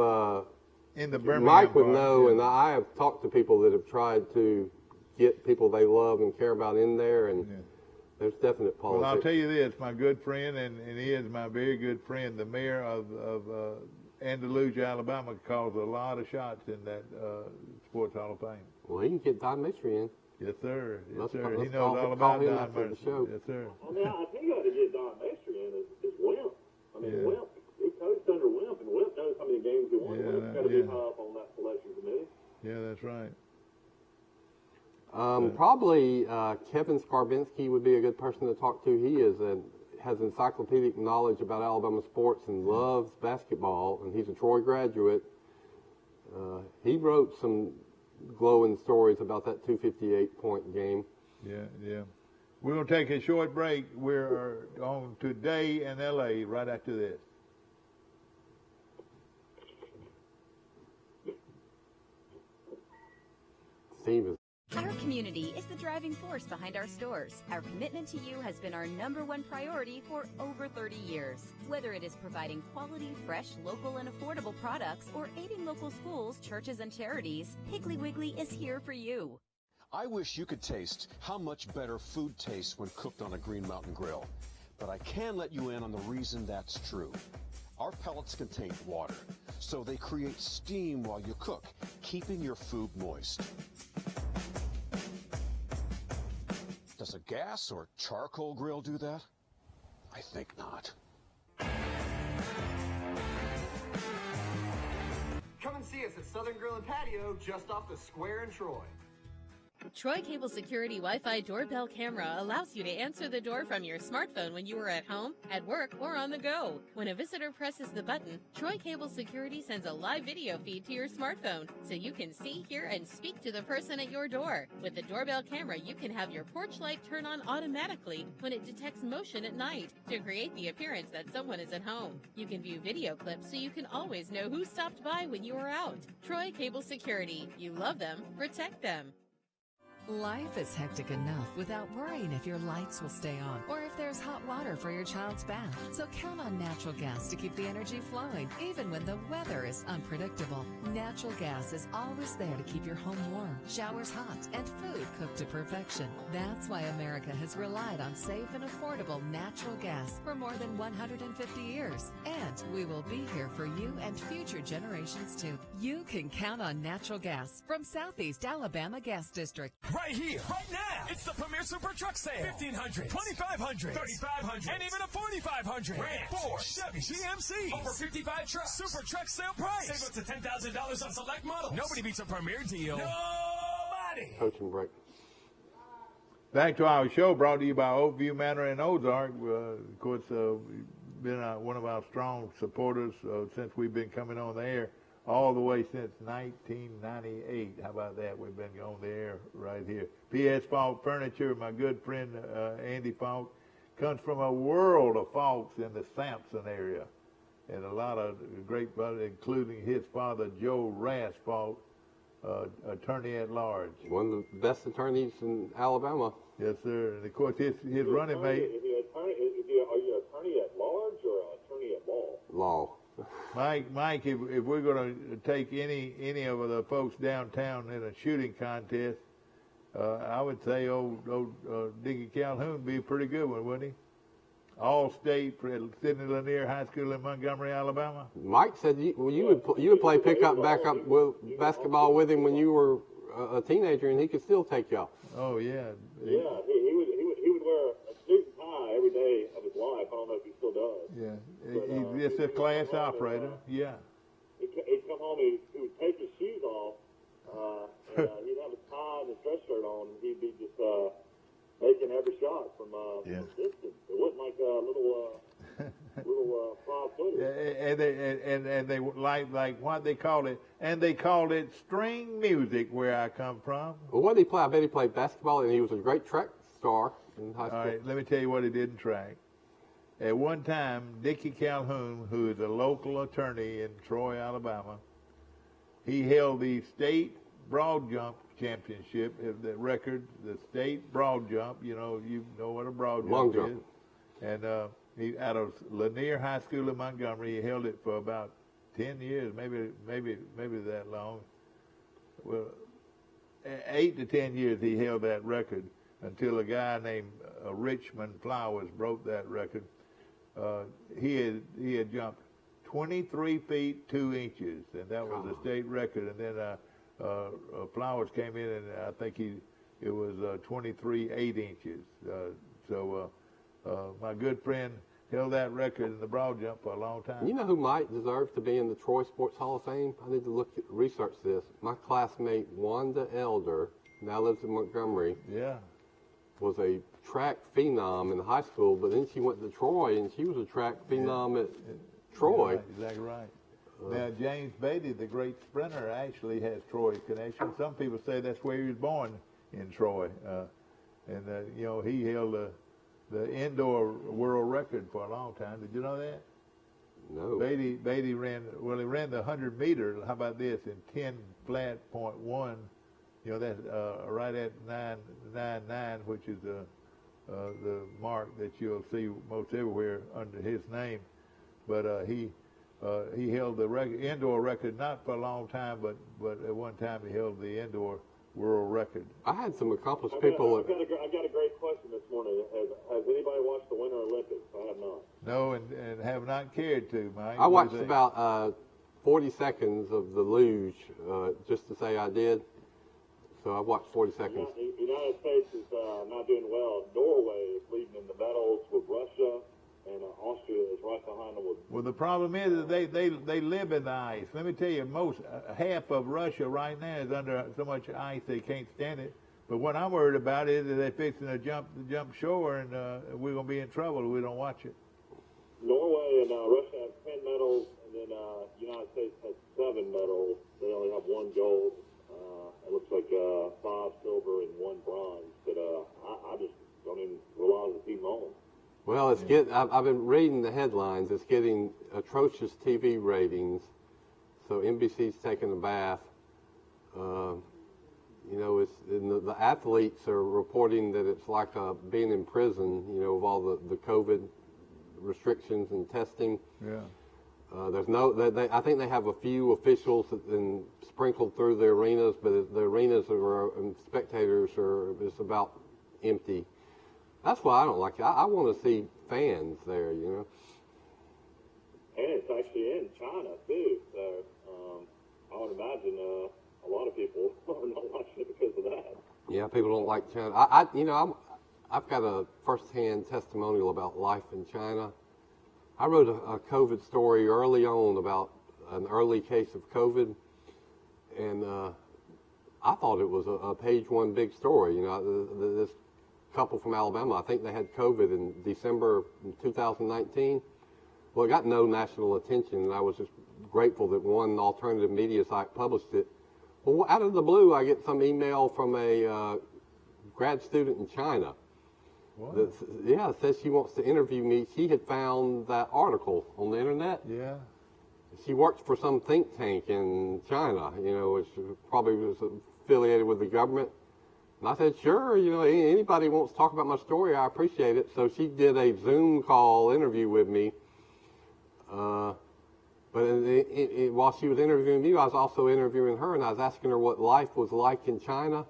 in the Birmingham Mike would know, and I have talked to people that have tried to get people they love and care about in there, and there's definite politics. Well, I'll tell you this, my good friend, and he is my very good friend, the mayor of Andalusia, Alabama, calls a lot of shots in that Sports Hall of Fame. Well, he can get Don Mistry in. Yes, sir. Yes, sir. Let's he knows all about Don Mistry. Yes, sir. I mean, I think you got to get Don Mistry in is Wimp. I mean, Wimp. He coached under Wimp, and Wimp knows how many games he won. Wimp's got to be high up on that selection committee. Yeah, that's right. Probably Kevin Skarbinski would be a good person to talk to. He has encyclopedic knowledge about Alabama sports and loves basketball, and he's a Troy graduate. He wrote some glowing stories about that 258-point game. Yeah. We're going to take a short break. We're on Today in L.A. right after this. Our community is the driving force behind our stores. Our commitment to you has been our #1 priority for over 30 years. Whether it is providing quality, fresh, local, and affordable products or aiding local schools, churches, and charities, Piggly Wiggly is here for you. I wish you could taste how much better food tastes when cooked on a Green Mountain Grill. but I can let you in on the reason that's true. Our pellets contain water, so they create steam while you cook, keeping your food moist. Does a gas or charcoal grill do that? I think not. Come and see us at Southern Grill and Patio just off the square in Troy. Troy Cable Security Wi-Fi doorbell camera allows you to answer the door from your smartphone when you are at home, at work, or on the go. When a visitor presses the button, Troy Cable Security sends a live video feed to your smartphone so you can see, hear, and speak to the person at your door. With the doorbell camera, you can have your porch light turn on automatically when it detects motion at night to create the appearance that someone is at home. You can view video clips so you can always know who stopped by when you are out. Troy Cable Security. You love them, protect them. Life is hectic enough without worrying if your lights will stay on or if there's hot water for your child's bath. So count on natural gas to keep the energy flowing, even when the weather is unpredictable. Natural gas is always there to keep your home warm, showers hot, and food cooked to perfection. That's why America has relied on safe and affordable natural gas for more than 150 years. And we will be here for you and future generations too. You can count on natural gas from Southeast Alabama Gas District. Right here, right now. It's the Premier Super Truck Sale. 1,500, 2,500, 3,500, and even a 4,500. Ram, Ford, Chevy, GMC. Over 55 trucks. Super Truck Sale price. Save up to $10,000 on select models. Nobody beats a Premier deal. Nobody. Coaching break. Back to our show, brought to you by Oakview Manor in Ozark. Of course, been one of our strong supporters since we've been coming on the air. All the way since 1998. How about that? We've been on the air right here. P.S. Falk Furniture, my good friend Andy Falk, comes from a world of Falks in the Sampson area. And a lot of great brothers, including his father, Joe Rass Falk, attorney at large. One of the best attorneys in Alabama. Yes, sir. And, of course, his running mate. Are you an attorney at large or an attorney at law? Law. Mike, if we're going to take any of the folks downtown in a shooting contest, I would say old Dickie Calhoun would be a pretty good one, wouldn't he? All state for Sidney Lanier High School in Montgomery, Alabama. Mike said you would play pickup backup with basketball with him when you were a teenager, and he could still take you off. Oh yeah. Yeah, he would wear a suit and tie every day of his life. I don't know if he still does. Yeah, But, he's just a class operator. Yeah. He'd come home, he would take his shoes off, and he'd have a tie and a dress shirt on, and he'd be just making every shot from distance. It wasn't like a little 5-footer. And they like what they called it, and they called it string music where I come from. Well, what did he play? I bet he played basketball, and he was a great track star in high school. All right, let me tell you what he did in track. At one time, Dickie Calhoun, who is a local attorney in Troy, Alabama, he held the state broad jump championship, the record, the state broad jump. You know what a broad jump is. And he out of Lanier High School in Montgomery, he held it for about 10 years, maybe that long. Well, 8 to 10 years he held that record until a guy named Richmond Flowers broke that record. He had jumped 23 feet 2 inches, and that was the state record. And then Flowers came in, and I think it was 23 8 inches. So my good friend held that record in the broad jump for a long time. You know who might deserve to be in the Troy Sports Hall of Fame? I need to research this. My classmate Wanda Elder, now lives in Montgomery. Yeah. Was a track phenom in high school, but then she went to Troy, and she was a track phenom at Troy. Right, exactly right. Now, James Beatty, the great sprinter, actually has Troy connection. Some people say that's where he was born, in Troy. He held the indoor world record for a long time. Did you know that? No. Beatty ran the 100 meter. How about this? In 10.1. That's right at 999, which is the mark that you'll see most everywhere under his name. But he held the indoor record, not for a long time, but at one time he held the indoor world record. I had some accomplished people. I've got a great question this morning. Has anybody watched the Winter Olympics? No, and have not cared to, Mike. I watched about 40 seconds of the luge just to say I did. So I watched 40 seconds. The United States is not doing well. Norway is leading in the medals with Russia, and Austria is right behind them. Well, the problem is that they live in the ice. Let me tell you, half of Russia right now is under so much ice they can't stand it. But what I'm worried about is that they're fixing to jump shore, and we're going to be in trouble if we don't watch it. Norway and Russia have 10 medals, and then the United States has 7 medals. They only have 1 gold. It looks like 5 silver and 1 bronze. But I just don't even rely on the team home. Well, I've been reading the headlines. It's getting atrocious TV ratings. So NBC's taking a bath. The athletes are reporting that it's like being in prison, with all the COVID restrictions and testing. Yeah. I think they have a few officials sprinkled through the arenas, but the arenas and spectators are just about empty. That's why I don't like it. I want to see fans there, And it's actually in China too, so I would imagine a lot of people are not watching it because of that. Yeah, people don't like China. I've got a first-hand testimonial about life in China. I wrote a COVID story early on about an early case of COVID, and I thought it was a page 1 big story. This couple from Alabama, I think they had COVID in December 2019. Well, it got no national attention, and I was just grateful that one alternative media site published it. Well, out of the blue, I get some email from a grad student in China. What? Yeah, says she wants to interview me. She had found that article on the internet. Yeah. She works for some think tank in China, which probably was affiliated with the government. And I said, sure, anybody wants to talk about my story, I appreciate it. So she did a Zoom call interview with me. But while she was interviewing me, I was also interviewing her, and I was asking her what life was like in China.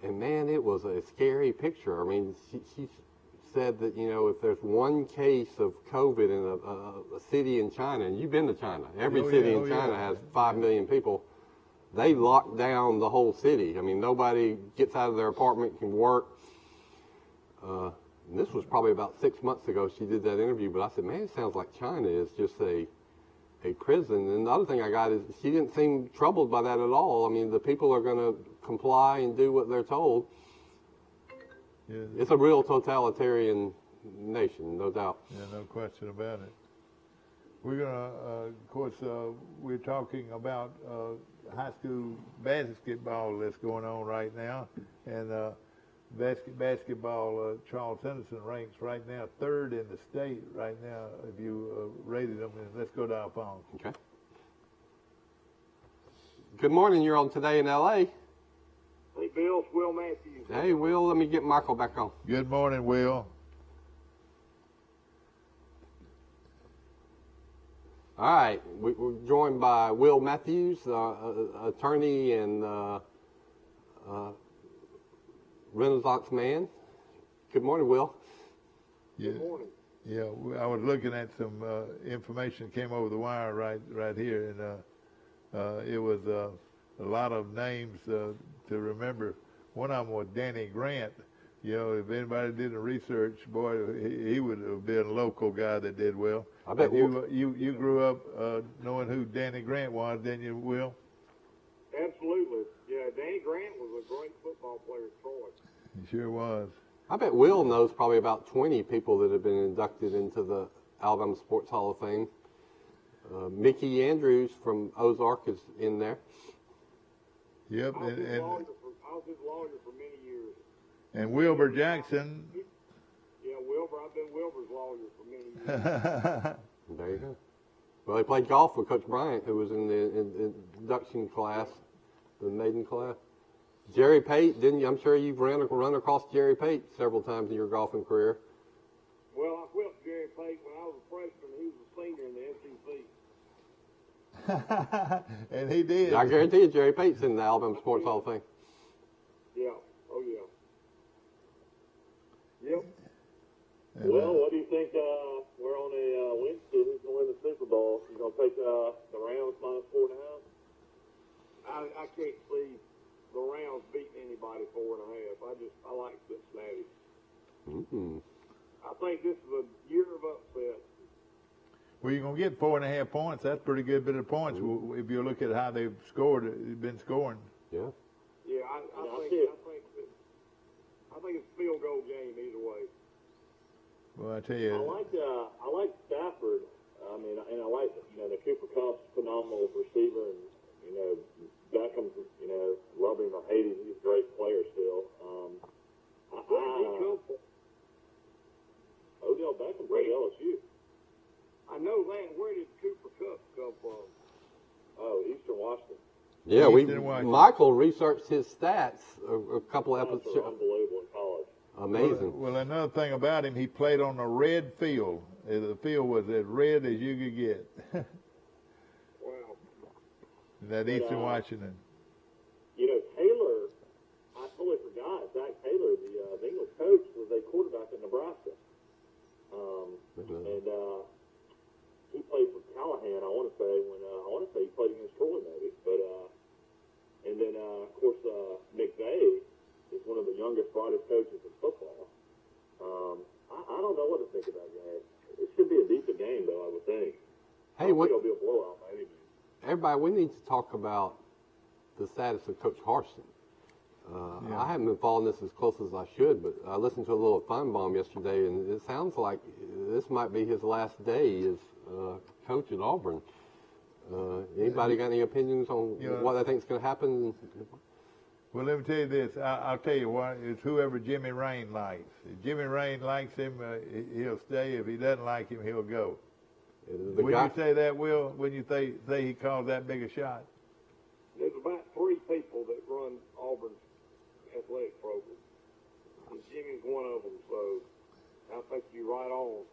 And man, it was a scary picture. I mean, she said that, if there's one case of COVID in a city in China, and you've been to China, every city in China has 5 million people, they lock down the whole city. I mean, nobody gets out of their apartment, can work. And this was probably about 6 months ago she did that interview, but I said, man, it sounds like China is just a prison. And the other thing I got is she didn't seem troubled by that at all. I mean, the people are going to comply and do what they're told. Yeah. It's a real totalitarian nation, no doubt. Yeah, no question about it. We're going to, of course, we're talking about high school basketball that's going on right now. And basketball, Charles Henderson ranks right now 3rd in the state right now if you rated them. And let's go to our phone. Okay. Good morning. You're on Today in L.A. Hey, Bill, it's Will Matthews. Hey, Will, let me get Michael back on. Good morning, Will. All right. We're joined by Will Matthews, attorney and Renaissance man. Good morning, Will. Yeah. Good morning. Yeah, I was looking at some information that came over the wire right here, and it was a lot of names to remember. One of them was Danny Grant. If anybody did the research, boy, he would have been a local guy that did well. I bet you grew up knowing who Danny Grant was, didn't you, Will? Absolutely. Yeah, Danny Grant was a great football player at Troy. He sure was. I bet Will knows probably about 20 people that have been inducted into the Alabama Sports Hall of Fame. Mickey Andrews from Ozark is in there. Yep. I was his lawyer for many years. And Wilbur Jackson. Yeah, Wilbur. I've been Wilbur's lawyer for many years. There you go. Well, he played golf with Coach Bryant, who was in the induction class, the maiden class. Jerry Pate, didn't you? I'm sure you've run across Jerry Pate several times in your golfing career. Well, I whipped Jerry Pate when I was a freshman. He was a senior in the SEC. And he did. I guarantee you Jerry Pate's in the Alabama Sports Hall of Fame. Yeah. Oh, yeah. Yep. And, well, what do you think? We're on a football. You gonna take the Rams minus 4.5? I can't see the Rams beating anybody 4.5. I like Cincinnati. Mm-hmm. I think this is a year of upset. Well, you're going to get 4.5 points. That's a pretty good bit of points if you look at how they've been scoring. Yeah. Yeah, I think it's a field goal game either way. Well, I tell you, I like Stafford. I mean, and I like the Cooper Kupp's phenomenal receiver, and Beckham's love him or hate him, he's a great player still. Where did he come from? Odell Beckham played LSU. I know that. Where did Cooper Kupp come from? Oh, Eastern Washington. Yeah, Washington. Michael researched his stats a couple episodes. Unbelievable in college. Amazing. Well, another thing about him, he played on a red field. The field was as red as you could get. Wow. That Eastern Washington. Taylor, I totally forgot. Zach Taylor, the English coach, was a quarterback in Nebraska. And he played for Callahan, I want to say he played against Troy maybe. But, and then, of course, McVay is one of the youngest, brightest coaches in football. I don't know what to think of that game. It should be a decent game, though, I would think. Hey, I don't think it'll be a blowout by any means. Everybody, we need to talk about the status of Coach Harsin. I haven't been following this as close as I should, but I listened to a little Feinbaum yesterday, and it sounds like this might be his last day as coach at Auburn. Anybody got any opinions on what I think is going to happen? Well, let me tell you this. I'll tell you what. It's whoever Jimmy Rain likes. If Jimmy Rain likes him, he'll stay. If he doesn't like him, he'll go. Would you say that, Will, when you say he called that big a shot? There's about 3 people that run Auburn's athletic program, and Jimmy's one of them. So I think you're right on.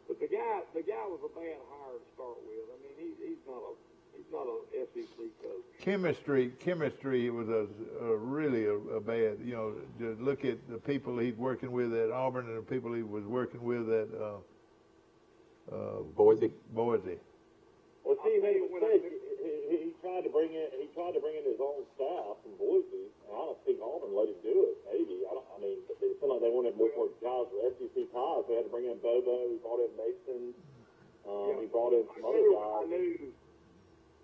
But the guy was a bad hire to start with. I mean, he's not a SEC coach. Chemistry was really a bad. Just look at the people he's working with at Auburn and the people he was working with at Boise. Well, see, he tried to bring in his own staff from Boise. And I don't think Auburn let him do it. Maybe I mean, it seemed like they wanted more guys with SEC ties. They had to bring in Bobo. He brought in Mason. He brought in some other guys.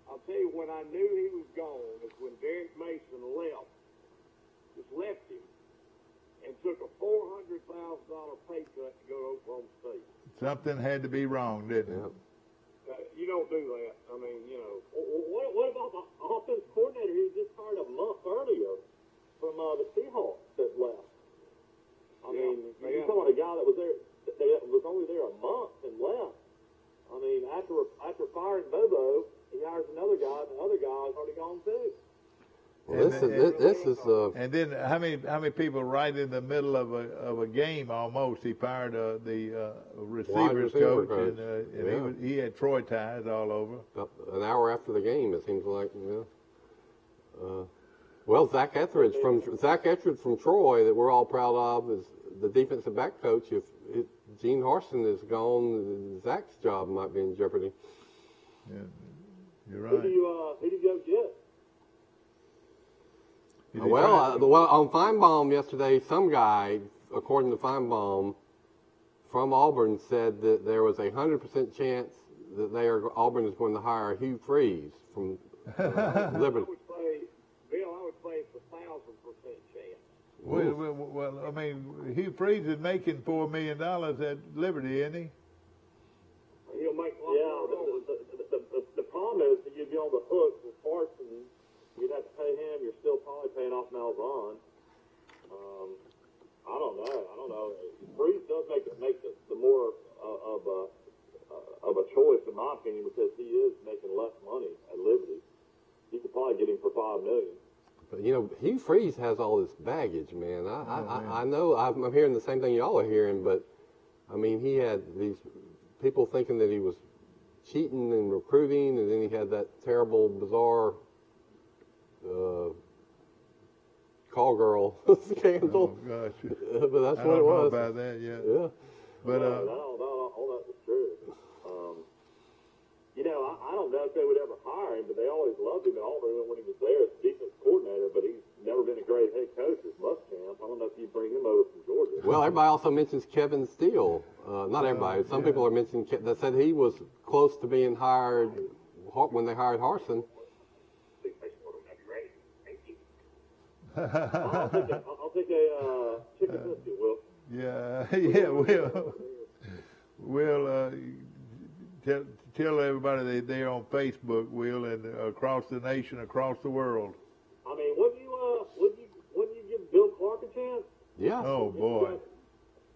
I'll tell you when I knew he was gone is when Derek Mason left him, and took a $400,000 pay cut to go to Oklahoma State. Something had to be wrong, didn't it? You don't do that. I mean, What about the offense coordinator he just hired a month earlier from the Seahawks that left? I mean, you're talking about a guy that was there, that was only there a month and left. I mean, after firing Bobo, he hires another guy, and the other guy is already gone too. Well, this is. And then how many people right in the middle of a game almost? He fired the receivers coach, and he had Troy ties all over. An hour after the game, it seems like. Well, Zach Etheridge from Troy, that we're all proud of, is the defensive back coach. If Gene Harsin is gone, Zach's job might be in jeopardy. Yeah, you're right. Who do you go get? Well, on Feinbaum yesterday, some guy, according to Feinbaum, from Auburn said that there was 100% chance that Auburn is going to hire Hugh Freeze from Liberty. Bill, I would say it's 1,000% chance. Well, I mean, Hugh Freeze is making $4 million at Liberty, isn't he? He'll make the problem is that you'd be on the hook with Harsin. You'd have to pay him. You're still probably paying off Malzahn. I don't know. Freeze does make the more of a choice, in my opinion, because he is making less money at Liberty. You could probably get him for $5 million. But Hugh Freeze has all this baggage, man. I know I'm hearing the same thing y'all are hearing, but I mean, he had these people thinking that he was cheating and recruiting, and then he had that terrible, bizarre call girl scandal. Oh gosh! But that's I what don't it know was. about that yet. Yeah. But all that was true. don't know if they would ever hire him, but they always loved him at Auburn when he was there as defense coordinator, but he's never been a great head coach as Muschamp. I don't know if you bring him over from Georgia. Well, everybody also mentions Kevin Steele. Not everybody. Some people are mentioning that said he was close to being hired when they hired Harsin. I'll take a chicken biscuit, Will. Yeah, Will. Tell everybody they're on Facebook, Will, and across the nation, across the world. I mean, wouldn't you give Bill Clark a chance? Yeah. Oh boy,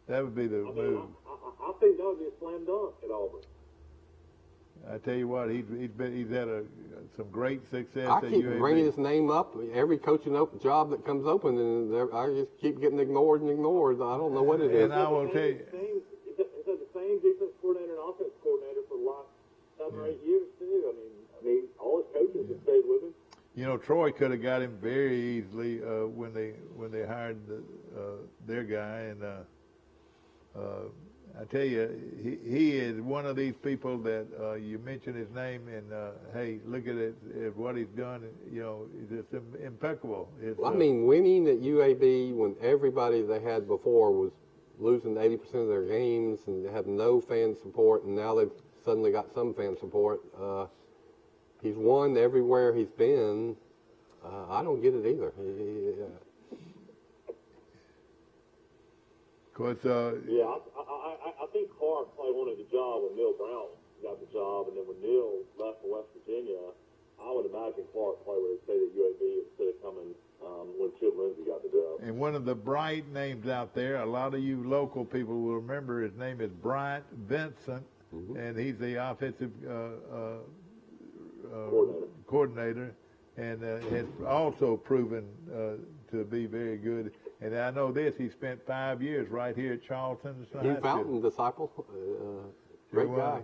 that would be the move. I think that would be a slam dunk at Auburn. I tell you what, he's had some great success. I at keep UAB. bringing his name up every coaching job that comes open, and I just keep getting ignored and ignored. I don't know what it is. And I will tell you, He's had the same defense coordinator and offense coordinator for the last 7 or 8 years too. I mean, all his coaches have stayed with him. you know, Troy could have got him very easily when they hired their guy, and I tell you, he is one of these people that you mention his name and hey, look at it, at what he's done. You know, it's impeccable. I mean, winning at UAB when everybody they had before was losing 80% of their games and they have no fan support, and now they've suddenly got some fan support. He's won everywhere he's been. I don't get it either. Yeah, I think Clark probably wanted the job when Neil Brown got the job, and then when Neil left for West Virginia, I would imagine Clark probably would have stayed at UAB instead of coming when Chip Lindsey got the job. And one of the Bright names out there, a lot of you local people will remember his name is Bryant Vincent, and he's the offensive coordinator, and has also proven to be very good. And I know this, he spent 5 years right here at Charlton. Hugh Fountain, disciple, great guy.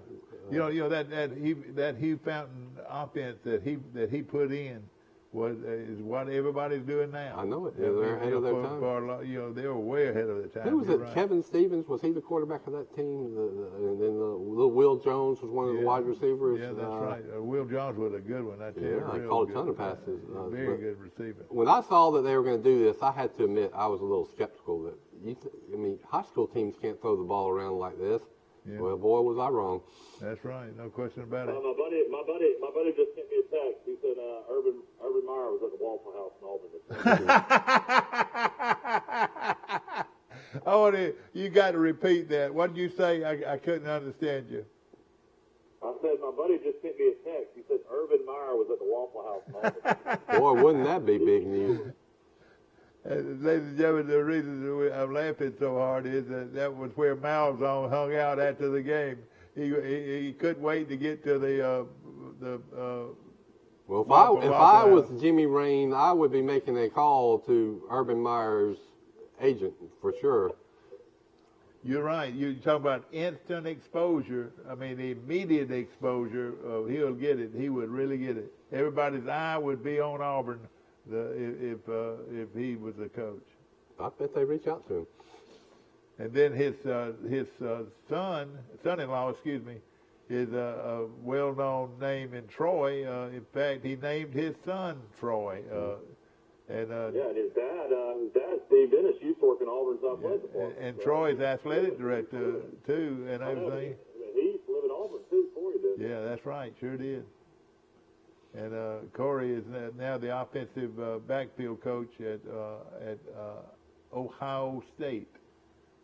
You know that Hugh Fountain offense that he put in is what everybody's doing now. I know it. Yeah, they're ahead of their time. You know, they were way ahead of their time. Who was it? Right. Kevin Stevens, was he the quarterback of that team? And then little Will Jones was one of the wide receivers. Yeah, that's right. Will Jones was a good one. I tell you. Yeah, he caught a ton of passes. Very good receiver. When I saw that they were going to do this, I had to admit I was a little skeptical that high school teams can't throw the ball around like this. Yeah. Well, boy, was I wrong. That's right. No question about it. My buddy just sent me a text. He said Urban Meyer was at the Waffle House in Auburn. You got to repeat that. What did you say? I couldn't understand you. I said my buddy just sent me a text. He said Urban Meyer was at the Waffle House in Auburn. Boy, wouldn't that be big news? Ladies and gentlemen, the reason I'm laughing so hard is that was where Malzahn hung out after the game. He couldn't wait to get to the well, if I was Jimmy Rain, I would be making a call to Urban Meyer's agent for sure. You're right. You're talking about instant exposure. I mean, immediate exposure. He'll get it. He would really get it. Everybody's eye would be on Auburn if he was the coach. I bet they reach out to him. And then his son-in-law, is a well-known name in Troy. In fact, he named his son Troy. And his dad, Steve Dennis, used to work in Auburn's athletic department. And Troy's athletic director too, and everything. He used to live in Auburn too, Corey did. Yeah, that's right, sure did. And Corey is now the offensive backfield coach at Ohio State.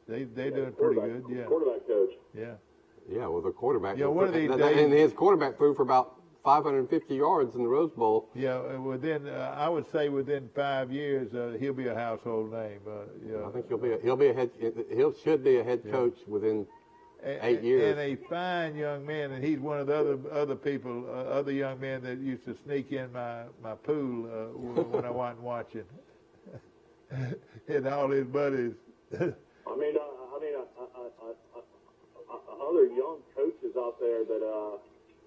They're doing pretty good. Yeah. Quarterback coach. Yeah. Yeah, well, the quarterback. Yeah, one of these days. And his quarterback threw for about 550 yards in the Rose Bowl. Yeah, I would say within 5 years, he'll be a household name. I think he should be a head coach within 8 years. And a fine young man, and he's one of the other young men that used to sneak in my pool when I wasn't watching, and all his buddies. Other young coaches out there that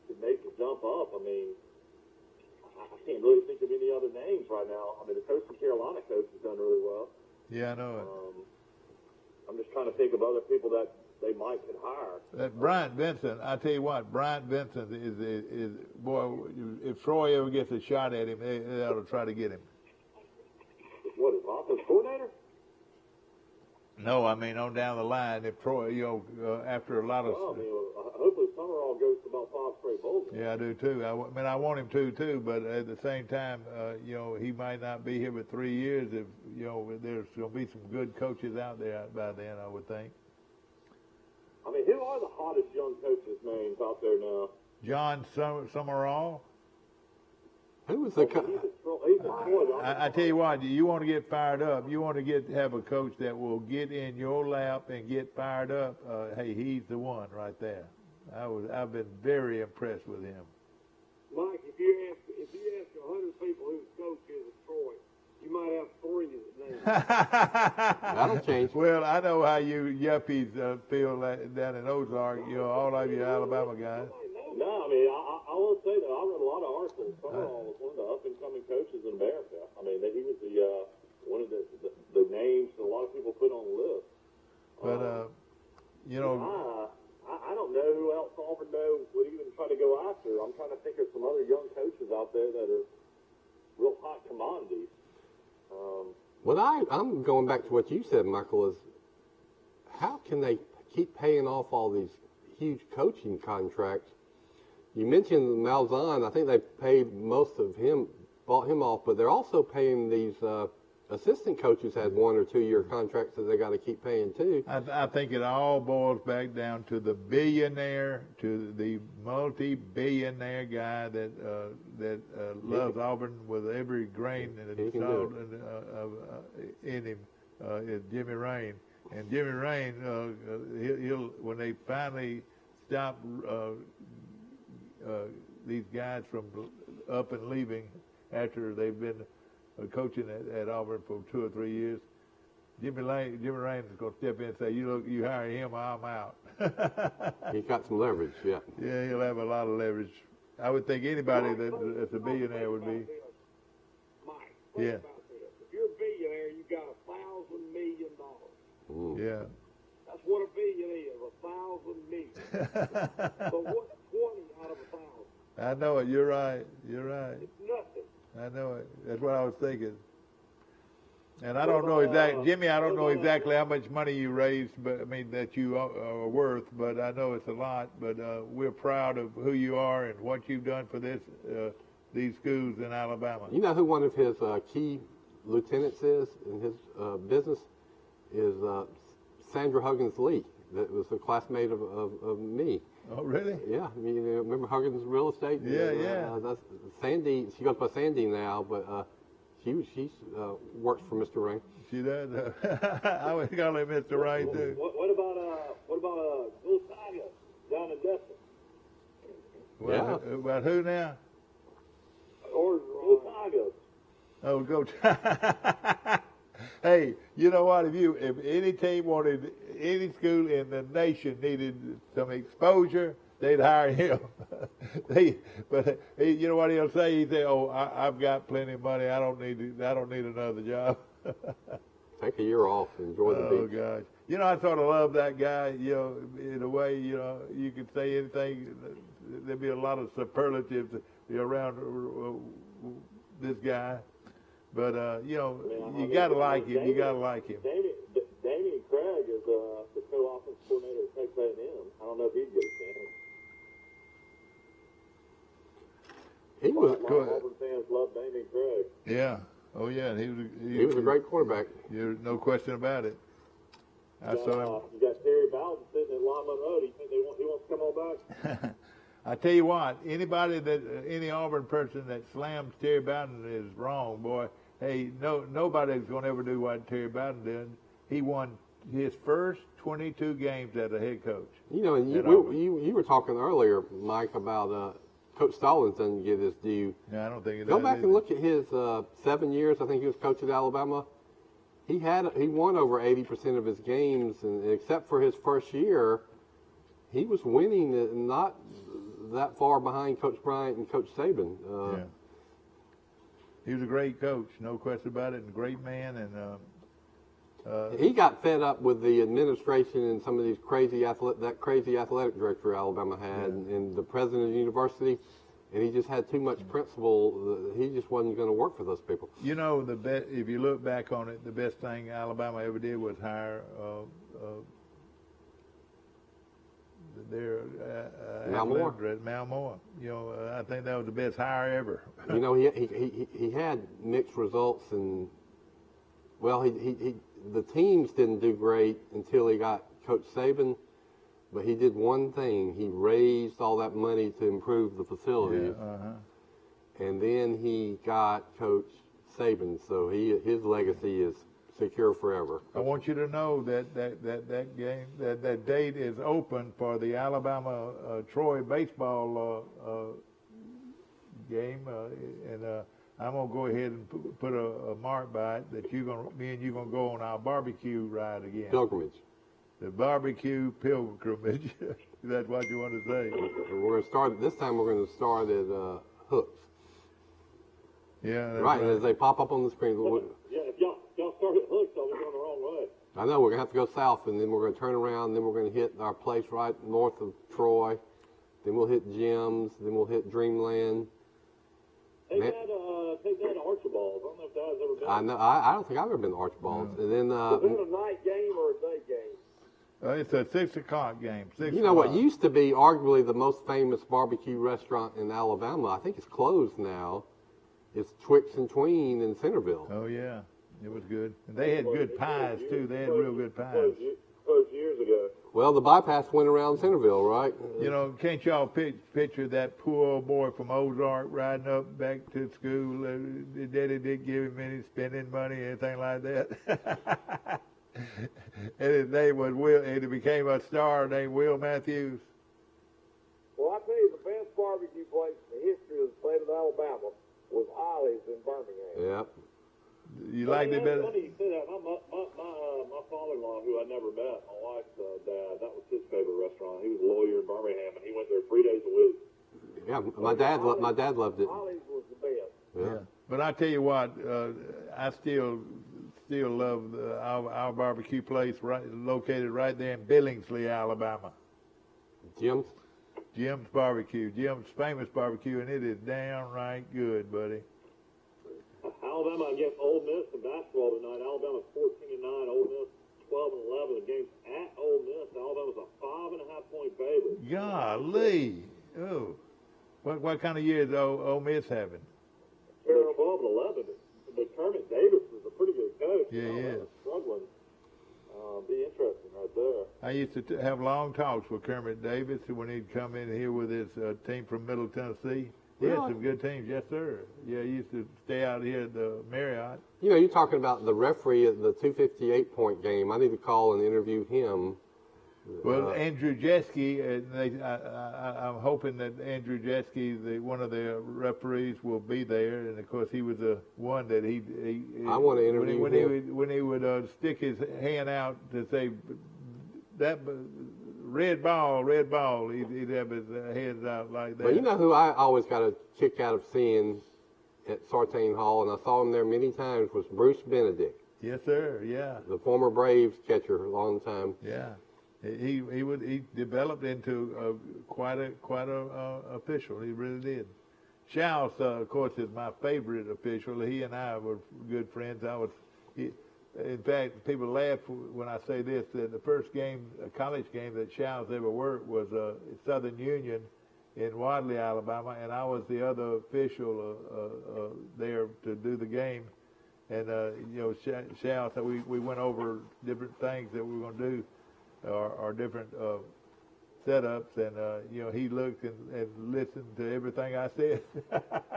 could make the jump up. I mean, I can't really think of any other names right now. I mean, the Coastal Carolina coach has done really well. Yeah, I know it. I'm just trying to think of other people that they might could hire. That Bryant Vincent, I tell you what, Bryant Vincent is boy. If Troy ever gets a shot at him, they ought to try to get him. What is offense coordinator? No, I mean on down the line. If Troy, after a lot of. Well, I mean, hopefully Summerall goes to about 5 straight bowls. Yeah, I do too. I mean, I want him to too, but at the same time, he might not be here for 3 years. If there's going to be some good coaches out there by then, I would think. I mean, who are the hottest young coaches' names out there now? John Summerall. Who was the I tell you what, you want to get fired up. You want to have a coach that will get in your lap and get fired up. Hey, he's the one right there. I've been very impressed with him. Mike, if you ask 100 people whose coach is at Troy, you might have 3 that name. That'll change. Well, I know how you yuppies feel down in Ozark. All of you Alabama guys. No, I mean, I will say that I read a lot of articles. Summerall was one of the up-and-coming coaches in America. I mean, he was one of the names that a lot of people put on the list. But, I don't know who else Auburn would even try to go after. I'm trying to think of some other young coaches out there that are real hot commodities. What I'm going back to what you said, Michael, is how can they keep paying off all these huge coaching contracts? You mentioned Malzahn. I think they paid most of him, bought him off, but they're also paying these assistant coaches had 1 or 2 year contracts that they got to keep paying too. I think it all boils back down to the billionaire, to the multi-billionaire guy that loves Auburn with every grain and salt in him. Is Jimmy Rain, and Jimmy Rain, he'll when they finally stop these guys from up and leaving after they've been coaching at Auburn for 2 or 3 years, Jimmy Rain is going to step in and say, you hire him, I'm out. He's got some leverage, yeah. Yeah, he'll have a lot of leverage. I would think anybody that's a billionaire would be. Mike, yeah. About this. If you're a billionaire, you got $1,000 million. Yeah. That's what a billion is, 1,000 million. So what's 20 out of 1,000? I know it. You're right. You're right. It's nothing. I know it. That's what I was thinking. And I don't know exactly, Jimmy, I don't know exactly how much money you raised, but I mean that you are worth, but I know it's a lot. But we're proud of who you are and what you've done for these schools in Alabama. You know who one of his key lieutenants is in his business is Sandra Huggins Lee. That was a classmate of me. Oh, really? Yeah. You remember Huggins Real Estate? Yeah. That's Sandy. She goes by Sandy now, but she works for Mr. Rain. She does. I was calling him Mr. Rain too. What about Bill Tigers down in Destin? Well, yeah. About who now? Or Bill Tigers. Oh, go. Hey, you know what? If any team wanted, any school in the nation needed some exposure, they'd hire him. But you know what he'll say? He'd say, "Oh, I've got plenty of money. I don't need another job." Take a year off, enjoy the beach. Oh gosh, I sort of love that guy. In a way, you could say anything. There'd be a lot of superlatives around this guy. But, you got to like him. You got to like him. Damian Craig is the co-offense coordinator at Texas A&M. I don't know if he'd get a chance. He was. Auburn fans love Damian Craig. Yeah. Oh, yeah. He was a great quarterback. No question about it. I saw him. You got Terry Bowden sitting at Lyman Road. Do you think he wants to come on back? I tell you what, any Auburn person that slams Terry Bowden is wrong, boy. Hey, nobody's going to ever do what Terry Bowden did. He won his first 22 games as a head coach. And you were talking earlier, Mike, about Coach Stallings doesn't get his due. Yeah, I don't think it Go does back either. and look at his 7 years. I think he was coach at Alabama. He won over 80% of his games, and except for his first year, he was winning and not that far behind Coach Bryant and Coach Saban. Yeah. He was a great coach, no question about it, and a great man. And He got fed up with the administration and some of these crazy athletic director Alabama had, and the president of the university, and he just had too much principle. He just wasn't going to work for those people. You know, if you look back on it, the best thing Alabama ever did was hire Mal Moore. Mal Moore. You know, I think that was the best hire ever. You know, he had mixed results, and well, the teams didn't do great until he got Coach Saban, but he did one thing. He raised all that money to improve the facilities, and then he got Coach Saban, so his legacy is secure forever. I want you to know that game, that date is open for the Alabama Troy baseball game, and I'm gonna go ahead and put a mark by it that me and you gonna go on our barbecue ride again. Pilgrimage. The barbecue pilgrimage. That's what you want to say. We're gonna start this time. We're gonna start at Hooks. Yeah. Right. As they pop up on the screen. Yeah, if y'all start at Hooks, I'll be going the wrong way. I know, we're going to have to go south, and then we're going to turn around, and then we're going to hit our place right north of Troy. Then we'll hit Jim's, then we'll hit Dreamland. Take that to Archibald's. I don't know if Dad's ever been. I know. I don't think I've ever been to Archibald's. No. And then, is it a night game or a day game? It's a 6 o'clock game. You know what used to be arguably the most famous barbecue restaurant in Alabama? I think it's closed now. It's Twix and Tween in Centerville. Oh, yeah. It was good. And they had good pies, too. They had real good pies. Closed years ago. Well, the bypass went around Centerville, right? You know, can't y'all picture that poor old boy from Ozark riding up back to school? His daddy didn't give him any spending money, anything like that. And his name was Will, and he became a star named Will Matthews. Well, I tell you, the best barbecue place in the history of the state of Alabama was Ollie's in Birmingham. Yep. You liked it better? Funny you say that. My father-in-law, who I never met, my wife's dad, that was his favorite restaurant. He was a lawyer in Birmingham, and he went there 3 days a week. Yeah, my dad loved it. Ollie's was the best. Yeah. But I tell you what, I still love our barbecue place located right there in Billingsley, Alabama. Jim's Barbecue. Jim's famous barbecue, and it is downright good, buddy. Alabama against Ole Miss in basketball tonight. Alabama's 14-9. Ole Miss 12-11. The game's at Ole Miss. Alabama's a 5.5-point favorite. Golly! Oh, what kind of year is Ole Miss having? They're 12-11. But Kermit Davis is a pretty good coach. Yeah, he is. Struggling. Be interesting right there. I used to have long talks with Kermit Davis when he'd come in here with his team from Middle Tennessee. He had some good teams, yes, sir. Yeah, he used to stay out here at the Marriott. You know, you're talking about the referee at the 258-point game. I need to call and interview him. Well, Andrew Jeske, I'm hoping that Andrew Jeske, one of the referees, will be there. And of course, he was the one that I want to interview him. When he would stick his hand out to say that red ball, he'd have his hands out like that. But you know who I always got a kick out of seeing at Sartain Hall, and I saw him there many times, was Bruce Benedict. Yes, sir. Yeah. The former Braves catcher, a long time. Yeah. He developed into quite a official. He really did. Schaus, of course, is my favorite official. He and I were good friends. In fact, people laugh when I say this, that the first game, a college game that Schaus ever worked was Southern Union in Wadley, Alabama, and I was the other official there to do the game. And, Schaus, we went over different things that we were going to do, or different setups, and, he looked and listened to everything I said.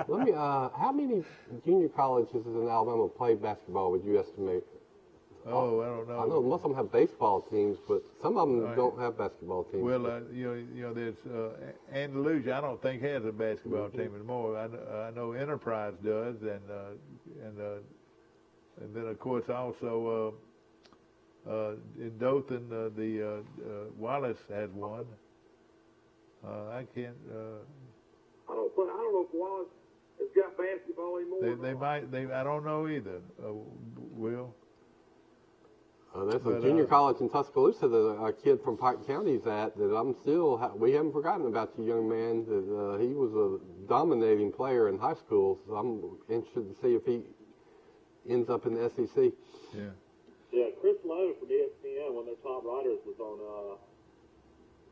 How many junior colleges in Alabama play basketball, would you estimate? Oh, I don't know. I know most of them have baseball teams, but some of them don't have basketball teams. Well, there's Andalusia. I don't think has a basketball team anymore. I know Enterprise does, and then of course also in Dothan the Wallace has one. I can't. I don't know if Wallace has got basketball anymore. They might. I don't know either. Will. There's a junior college in Tuscaloosa that a kid from Pike County's at that we haven't forgotten about you, young man. That he was a dominating player in high school, so I'm interested to see if he ends up in the SEC. Yeah. Yeah, Chris Lowe from ESPN, one of their top writers, was on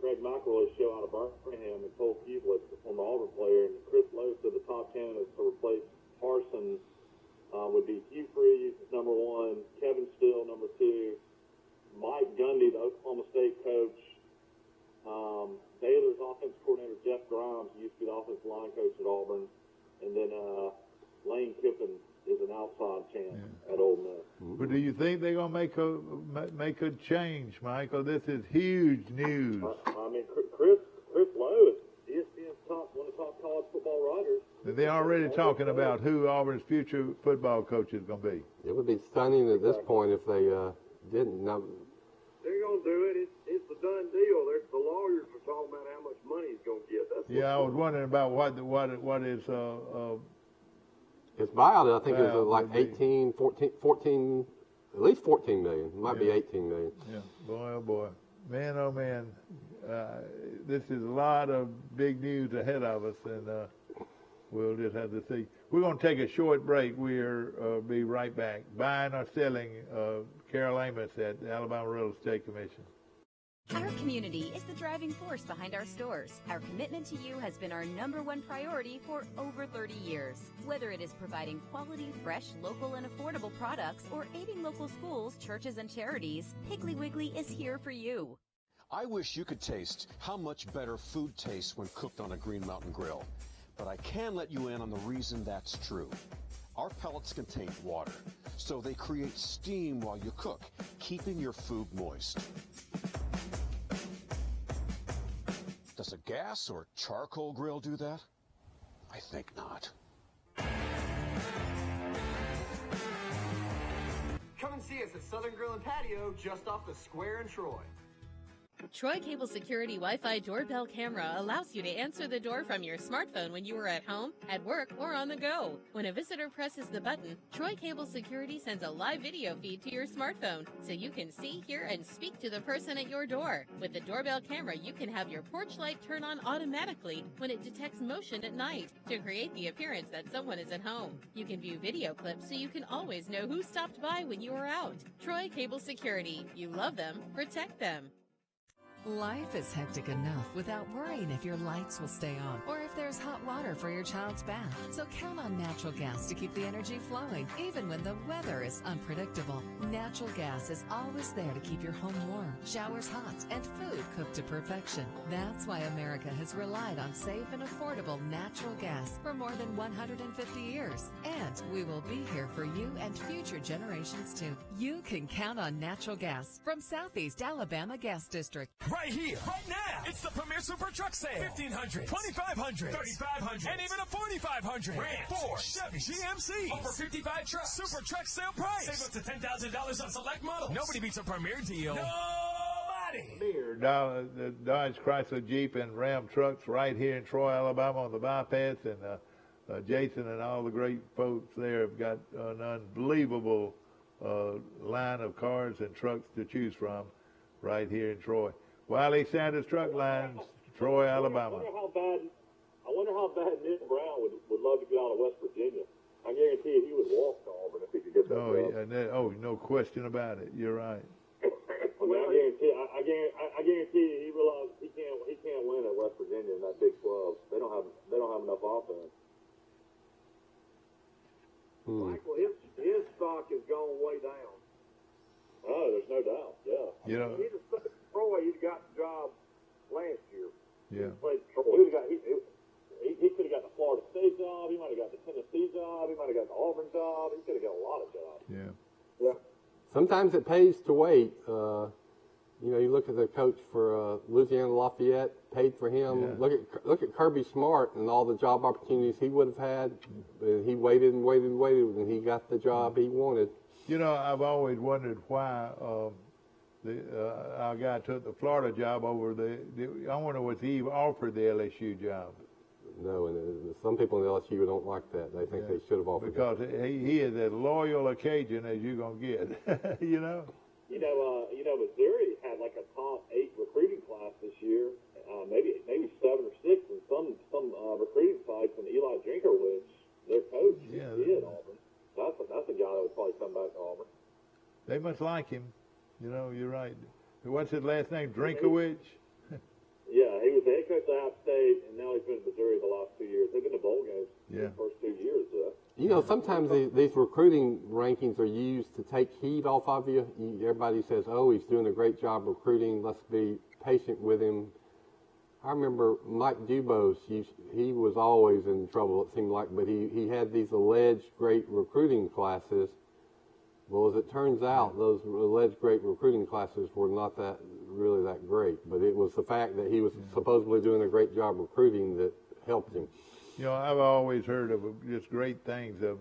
Greg McElroy's show out of Birmingham, and Cole Cubelik, the former Auburn player, and Chris Lowe said the top candidates to replace Parsons would be Hugh Freeze, number one, Kevin Steele, number two, Mike Gundy, the Oklahoma State coach, Baylor's offensive coordinator, Jeff Grimes, who used to be the offensive line coach at Auburn, and then Lane Kiffin is an outside chance at Ole Miss. But do you think they're gonna make a change, Michael? This is huge news. I mean, Chris Lowe is ESPN's one of the top college football writers. They're already talking about who Auburn's future football coach is going to be. It would be stunning at this point if they didn't. No. They're going to do it. It's a done deal. The lawyers are talking about how much money he's going to get. I was wondering about what is his buyout. I think is like 14, at least 14 million. It might be 18 million. Yeah, boy, oh boy, man, oh man. This is a lot of big news ahead of us, and we'll just have to see. We're going to take a short break. We'll be right back. Buying or selling, Carol Amos at the Alabama Real Estate Commission. Our community is the driving force behind our stores. Our commitment to you has been our #1 priority for over 30 years. Whether it is providing quality, fresh, local, and affordable products or aiding local schools, churches, and charities, Piggly Wiggly is here for you. I wish you could taste how much better food tastes when cooked on a Green Mountain grill. But I can let you in on the reason that's true. Our pellets contain water, so they create steam while you cook, keeping your food moist. Does a gas or charcoal grill do that? I think not. Come and see us at Southern Grill and Patio, just off the square in Troy. Troy Cable Security Wi-Fi doorbell camera allows you to answer the door from your smartphone when you are at home, at work, or on the go. When a visitor presses the button, Troy Cable Security sends a live video feed to your smartphone so you can see, hear, and speak to the person at your door. With the doorbell camera, you can have your porch light turn on automatically when it detects motion at night to create the appearance that someone is at home. You can view video clips so you can always know who stopped by when you are out. Troy Cable Security. You love them, protect them. Life is hectic enough without worrying if your lights will stay on or if there's hot water for your child's bath. So count on natural gas to keep the energy flowing, even when the weather is unpredictable. Natural gas is always there to keep your home warm, showers hot, and food cooked to perfection. That's why America has relied on safe and affordable natural gas for more than 150 years. And we will be here for you and future generations too. You can count on natural gas from Southeast Alabama Gas District. Right here, right now. It's the Premier Super Truck Sale. 1,500, 2,500, 3,500, and even a 4,500. Ram, Ford, Chevy, GMC. Over 55 trucks. Super Truck Sale price. Save up to $10,000 on select models. Nobody beats a Premier deal. Nobody. The Dodge, Chrysler, Jeep, and Ram trucks right here in Troy, Alabama on the bypass, and Jason and all the great folks there have got an unbelievable line of cars and trucks to choose from right here in Troy. Wiley Sanders Truck Lines, Troy, Alabama. I wonder how bad Nick Brown would love to get out of West Virginia. I guarantee you he would walk to Auburn if he could get that job. No question about it. You're right. I guarantee you he realizes he can't win at West Virginia in that Big 12. They don't have enough offense. Michael, his stock has gone way down. Oh, there's no doubt. Yeah. You know, he'd have stayed at Troy. He'd got the job last year. Yeah. He could have got the Florida State job. He might have got the Tennessee job. He might have got the Auburn job. He could have got a lot of jobs. Yeah. Sometimes it pays to wait. You look at the coach for Louisiana Lafayette, paid for him. Yeah. Look at Kirby Smart and all the job opportunities he would have had. He waited and waited and waited, and he got the job he wanted. You know, I've always wondered why our guy took the Florida job over I wonder was he offered the LSU job. No, and some people in LSU don't like that. They think they should have offered because he is as loyal a Cajun as you're going to get, you know? Missouri had like a top 8 recruiting class this year, maybe 7 or 6, and some recruiting sites. And Eli Drinkerwich, their coach, did Auburn. That's a guy that would probably come back to Auburn. They must like him. You're right. What's his last name? Drinkerwich? Yeah, he was the head coach at App State, and now he's been in Missouri the last 2 years. They've been to bowl games the first 2 years. Sometimes these recruiting rankings are used to take heat off of you. Everybody says, oh, he's doing a great job recruiting. Let's be patient with him. I remember Mike Dubose, he was always in trouble, it seemed like, but he had these alleged great recruiting classes. Well, as it turns out, those alleged great recruiting classes were not really that great, but it was the fact that he was supposedly doing a great job recruiting that helped him. I've always heard of just great things of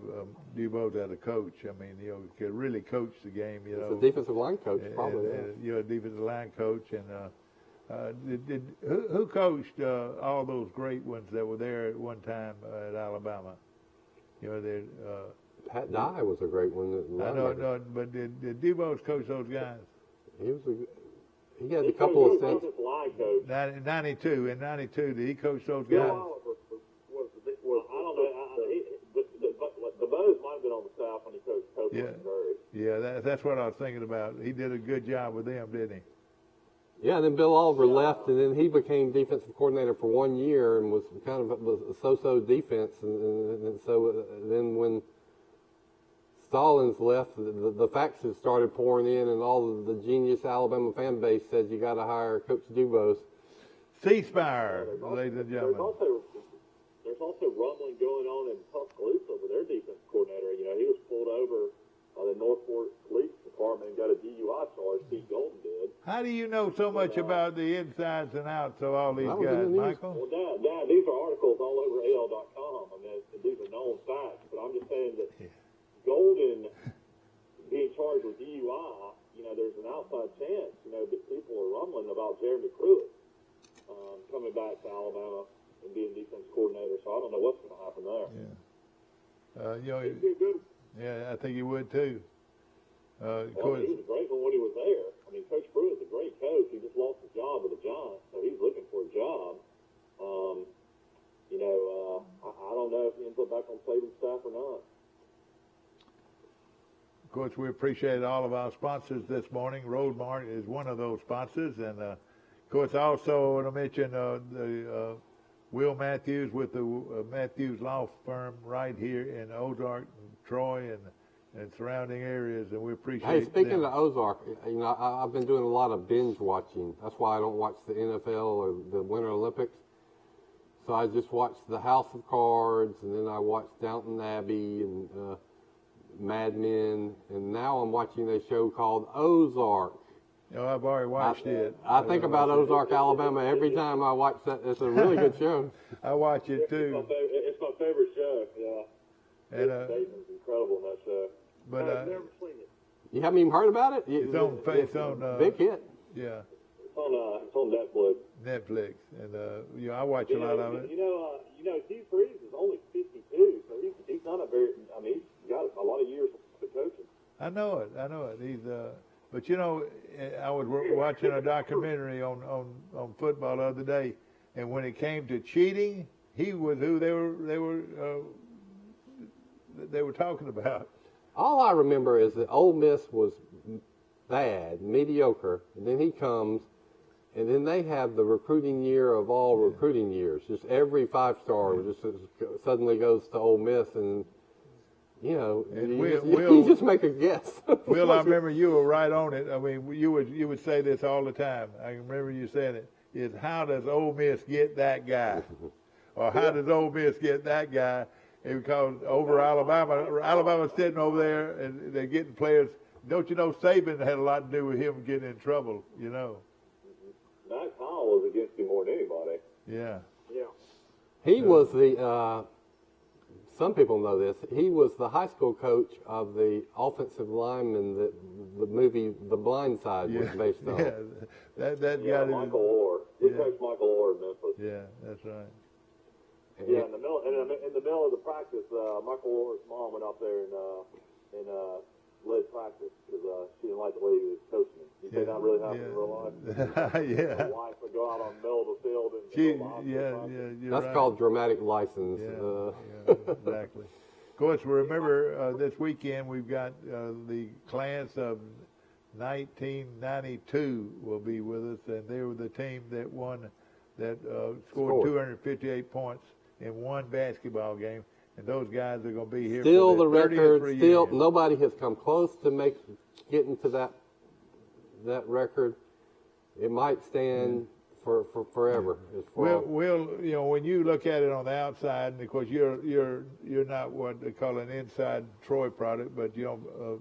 Dubose as a coach. I mean, he could really coach the game. He's a defensive line coach, probably. A defensive line coach. And who coached all those great ones that were there at one time at Alabama? Pat Dye was a great one. I know, but did Dubose coach those guys? He had a couple of stints. In 92, did he coach those guys? I don't know. The Bows might have been on the staff when he coached Copeland and Murray. Yeah, that's what I was thinking about. He did a good job with them, didn't he? Yeah, and then Bill Oliver left, and then he became defensive coordinator for 1 year and was kind of a so-so defense. And so then when Stallings left, the faxes started pouring in, and all of the genius Alabama fan base said you got to hire Coach Dubose. Ceasefire, ladies and gentlemen. There's also rumbling going on in Tuscaloosa with their defense coordinator. He was pulled over by the Northport Police Department and got a DUI charge. Pete Golden did. How do you know so much about the insides and outs of all these guys, Michael? Well, Dad, these are articles all over AL.com. I mean, these are known facts. But I'm just saying that Golden being charged with DUI, there's an outside chance, that people are rumbling about Jeremy Pruitt coming back to Alabama and being defense coordinator. So I don't know what's going to happen there. Yeah, I think he would too. He was a great one when he was there. I mean, Coach Pruitt's a great coach. He just lost his job with the Giants, so he's looking for a job. I don't know if he ends up back on Saban's staff or not. Of course, we appreciate all of our sponsors this morning. Roadmark is one of those sponsors, and of course, also I want to mention the Will Matthews with the Matthews Law Firm right here in Ozark, and Troy, and surrounding areas, and we appreciate. Hey, speaking of Ozark, I've been doing a lot of binge watching. That's why I don't watch the NFL or the Winter Olympics. So I just watched the House of Cards, and then I watched Downton Abbey and Mad Men, and now I'm watching a show called Ozark. I've already watched it. I think about Ozark, Alabama every time I watch that. It's a really good show. I watch it too. It's my favorite show. Yeah. And Bateman's incredible in that show. But I've never seen it. You haven't even heard about it? It's on big hit. Yeah. It's on Netflix. Netflix, and I watch a lot of it. Hugh Freeze is only 52, so he's not a very. I mean, he's got a lot of years of coaching. I know it. He's but I was watching a documentary on football the other day, and when it came to cheating, he was who they were talking about. All I remember is that Ole Miss was bad, mediocre, and then he comes, and then they have the recruiting year of all recruiting years. Just every five-star just suddenly goes to Ole Miss, and you just make a guess. Will, I remember you were right on it. I mean, you would say this all the time. I remember you saying it. Is how does Ole Miss get that guy, or how does Ole Miss get that guy? And because over Alabama's sitting over there, and they're getting players. Don't you know Saban had a lot to do with him getting in trouble? Matt Powell was against him more than anybody. Yeah. Yeah. He was the. Some people know this. He was the high school coach of the offensive lineman that the movie The Blind Side was based on. Yeah, that guy. Michael Orr. He coached Michael Orr in Memphis. Yeah, that's right. In the middle of the practice, Michael Orr's mom went out there and led practice because she didn't like the way he was coaching me. You think that really happened in real life? Yeah. My wife would go out on the middle of the field and That's right. called dramatic license. Yeah, exactly. Of course, remember this weekend we've got the class of 1992 will be with us, and they were the team that won, that scored 258 points in one basketball game, and those guys are going to be here. Still for the record. Still, years. nobody has come close to getting to that record. It might stand for forever. We'll, when you look at it on the outside, and of course you're not what they call an inside Troy product, but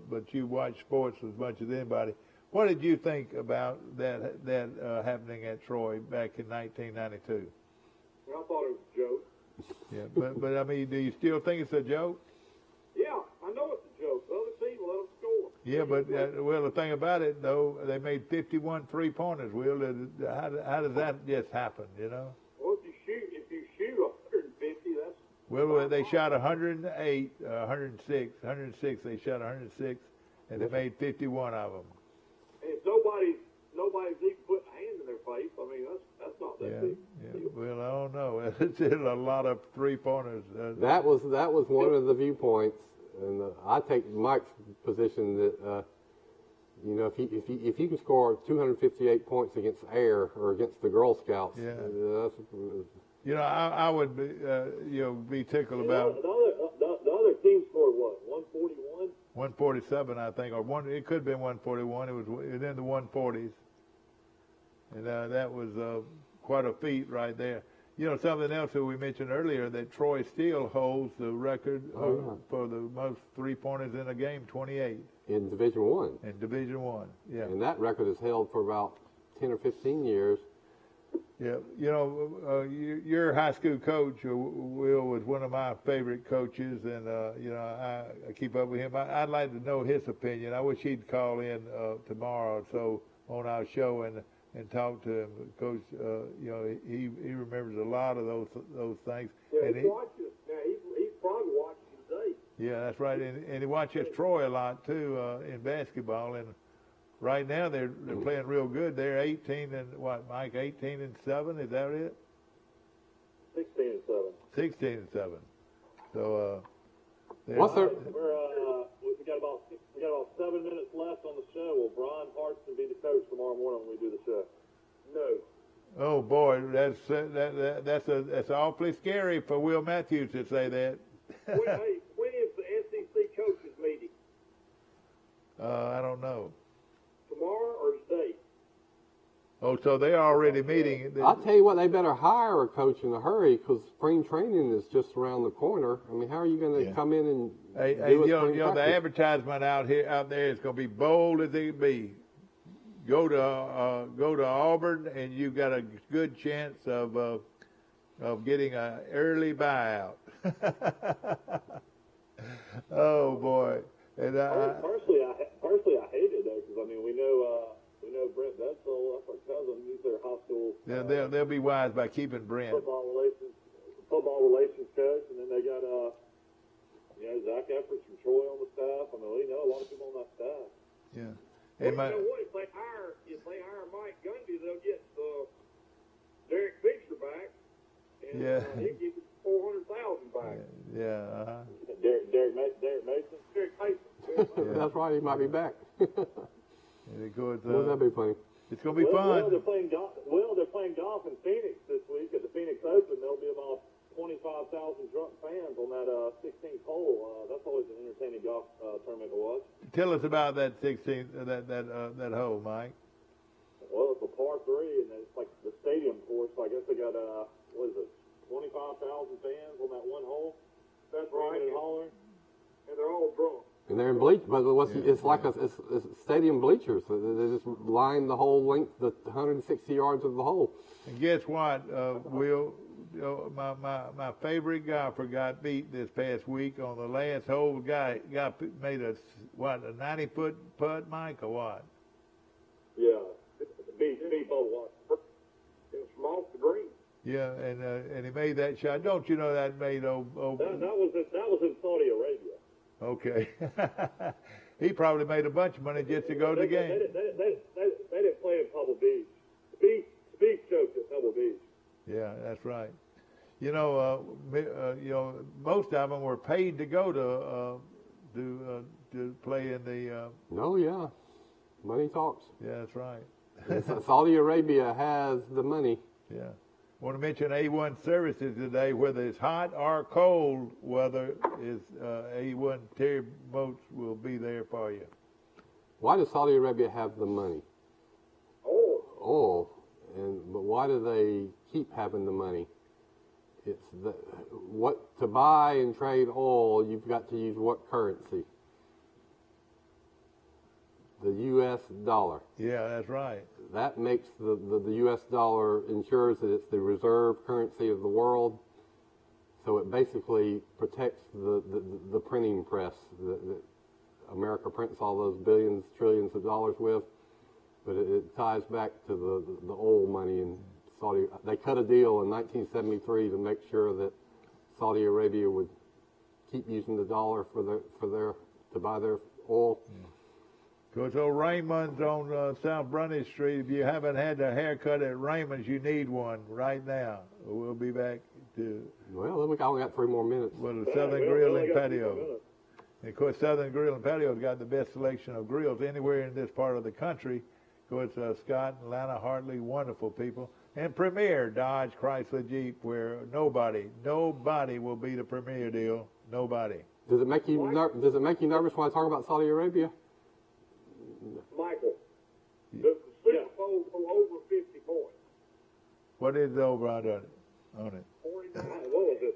but you watch sports as much as anybody. What did you think about that happening at Troy back in 1992? I thought it was a joke. Yeah, but I mean, do you still think it's a joke? Yeah, I know it's a joke. The other team let them score. Yeah, but well, the thing about it though, they made 51 3-pointers. Will, how does that just happen? You know? Well, if you shoot 150, that's. Well, they shot 108, 106. They shot 106, and they made 51 of them. And if nobody's even putting a hand in their face, I mean, that's not that big. Yeah. Well, I don't know. It's still a lot of 3-pointers. That was one of the viewpoints, and I take Mike's position that if you can score 258 points against Air or against the Girl Scouts, I would be tickled about. The other team scored what? 141. 147, I think, or it could have been 141. It was in the 140s, and that was quite a feat right there. You know, something else that we mentioned earlier, that Troy still holds the record for the most 3-pointers in a game, 28. In Division I. In Division I, yeah. And that record is held for about 10 or 15 years. Yeah, your high school coach, Will, was one of my favorite coaches, and I keep up with him. I'd like to know his opinion. I wish he'd call in tomorrow or so on our show and talk to him. Coach, he remembers a lot of those things. Yeah, and he's probably watching today. Yeah, that's right, and he watches Troy a lot too in basketball, and right now they're playing real good. They're 18 and what, Mike? 18 and 7. Is that it? 16 and 7. 16 and 7. So what's their? We got about 7 minutes left on the show. Will Brian Hartson be the coach tomorrow morning when we do the show? No. Oh boy, that's awfully scary for Will Matthews to say that. When is the SEC coaches meeting? I don't know. Tomorrow or today? Oh, so they're already meeting. I'll tell you what, they better hire a coach in a hurry because spring training is just around the corner. I mean, how are you going to come in and do the advertisement out there is going to be bold as it can be. Go to Auburn, and you've got a good chance of getting an early buyout. Oh boy! And personally, I hate it though, because I mean we know Brent Betzel, that's our cousin. He's their high school. Yeah, they'll be wise by keeping Brent. Football relations coach, and then they got Zach Efforts from Troy on the staff. I mean, we know a lot of people on that staff. Yeah. Well, you know what? If they hire Mike Gundy, they'll get Derek Fisher back, and he'll give you $400,000 back. Yeah. Derek Mason. That's right. He might be back. Wouldn't that be funny? It's going to be fun. They're playing golf in Phoenix this week at the Phoenix Open. There'll be about 25,000 drunk fans on that 16th hole. That's always an entertaining golf tournament to watch. Tell us about that 16th that hole, Mike. Well, it's a par 3, and it's like the stadium course. I guess they got 25,000 fans on that one hole. That's right. And hollering, and they're all drunk. And they're in bleachers, but it's like it's stadium bleachers. They just line the whole length, the 160 yards of the hole. And guess what, Will? My favorite golfer got beat this past week on the last hole. Guy made a 90-foot putt, Mike, or what? Yeah, beat Bo Watson. It was from off the green. Yeah, and he made that shot. Don't you know that made that was in Saudi Arabia. Okay. he probably made a bunch of money just to go to the game. They didn't play in Pebble Beach. Speed choked at Pebble Beach. Yeah, that's right. You know, most of them were paid to go to play in the. Oh yeah, money talks. Yeah, that's right. Saudi Arabia has the money. Yeah. I want to mention A1 services today, whether it's hot or cold weather, is A1 Terry boats will be there for you. Why does Saudi Arabia have the money? Oil. But why do they keep having the money? It's to buy and trade oil, you've got to use what currency? The U.S. dollar. Yeah, that's right. That makes the U.S. dollar ensures that it's the reserve currency of the world. So it basically protects the printing press that America prints all those billions, trillions of dollars with. But it ties back to the oil money in Saudi. They cut a deal in 1973 to make sure that Saudi Arabia would keep using the dollar to buy their oil. Because old Raymond's on South Brunish Street. If you haven't had a haircut at Raymond's, you need one right now. We'll be back to. Well, we only got 3 more minutes. Well, the Southern Grill and Patio. And of course, Southern Grill and Patio's got the best selection of grills anywhere in this part of the country. Of course, Scott and Lana Hartley, wonderful people. And Premier Dodge Chrysler Jeep, where nobody will beat a Premier deal. Nobody. Does it make you nervous when I talk about Saudi Arabia? Michael, the Super Bowl go over 50 points. What is the over on it? 49. What was it?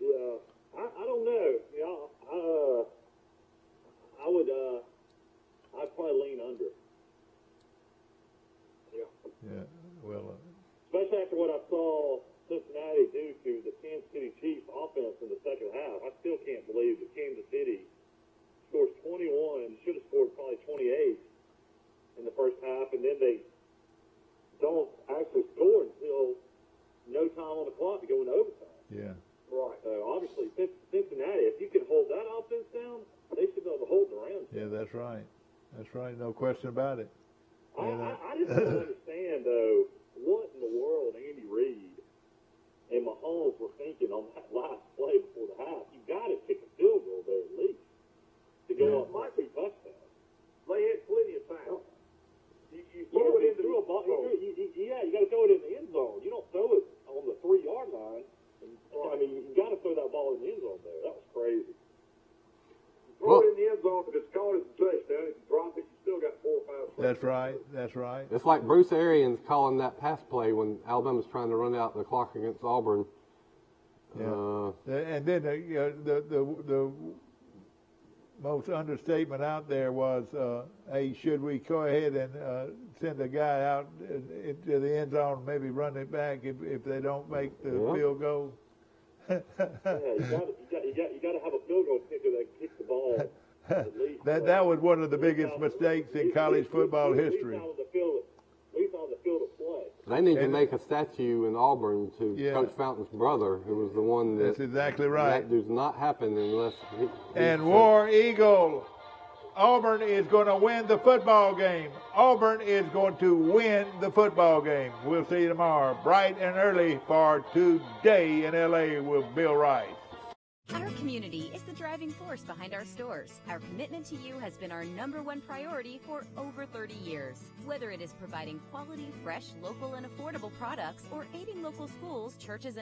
Yeah, I don't know. I'd probably lean under. Yeah, well. Especially after what I saw Cincinnati do to the Kansas City Chiefs offense in the second half. I still can't believe that Kansas City scores 21, should have scored probably 28 in the first half, and then they don't actually score until no time on the clock to go into overtime. Yeah. Right. So obviously, Cincinnati, if you can hold that offense down, they should be able to hold the Rams. Yeah, that's right. That's right. No question about it. I just don't understand, though, what in the world Andy Reid and Mahomes were thinking on that last play before the half. You got to kick a field goal there at least to go up my 2 touchdowns. They had plenty of time. You throw it into a ball. Yeah, you got to throw it in the end zone. You don't throw it on the 3-yard line. I mean, you got to throw that ball in the end zone there. That was crazy. Throw it in the end zone. If it's caught as a touchdown, if you drop it, you still got 4 or 5 seconds. That's right. That's right. It's like Bruce Arians calling that pass play when Alabama's trying to run out the clock against Auburn. Yeah. And then the most understatement out there was, hey, should we go ahead and send a guy out into the end zone, maybe run it back if they don't make the field goal? Yeah, you got to have a field goal kicker that kicks the ball at least. That was one of the biggest mistakes in college football history. At least on the field of play. They need to make a statue in Auburn to Coach Fountain's brother, who was the one that. That's exactly right. That does not happen unless. And War Eagle, Auburn is going to win the football game. Auburn is going to win the football game. We'll see you tomorrow, bright and early, for Today in L.A. with Bill Rice. Our community is the driving force behind our stores. Our commitment to you has been our #1 priority for over 30 years. Whether it is providing quality, fresh, local, and affordable products or aiding local schools, churches, and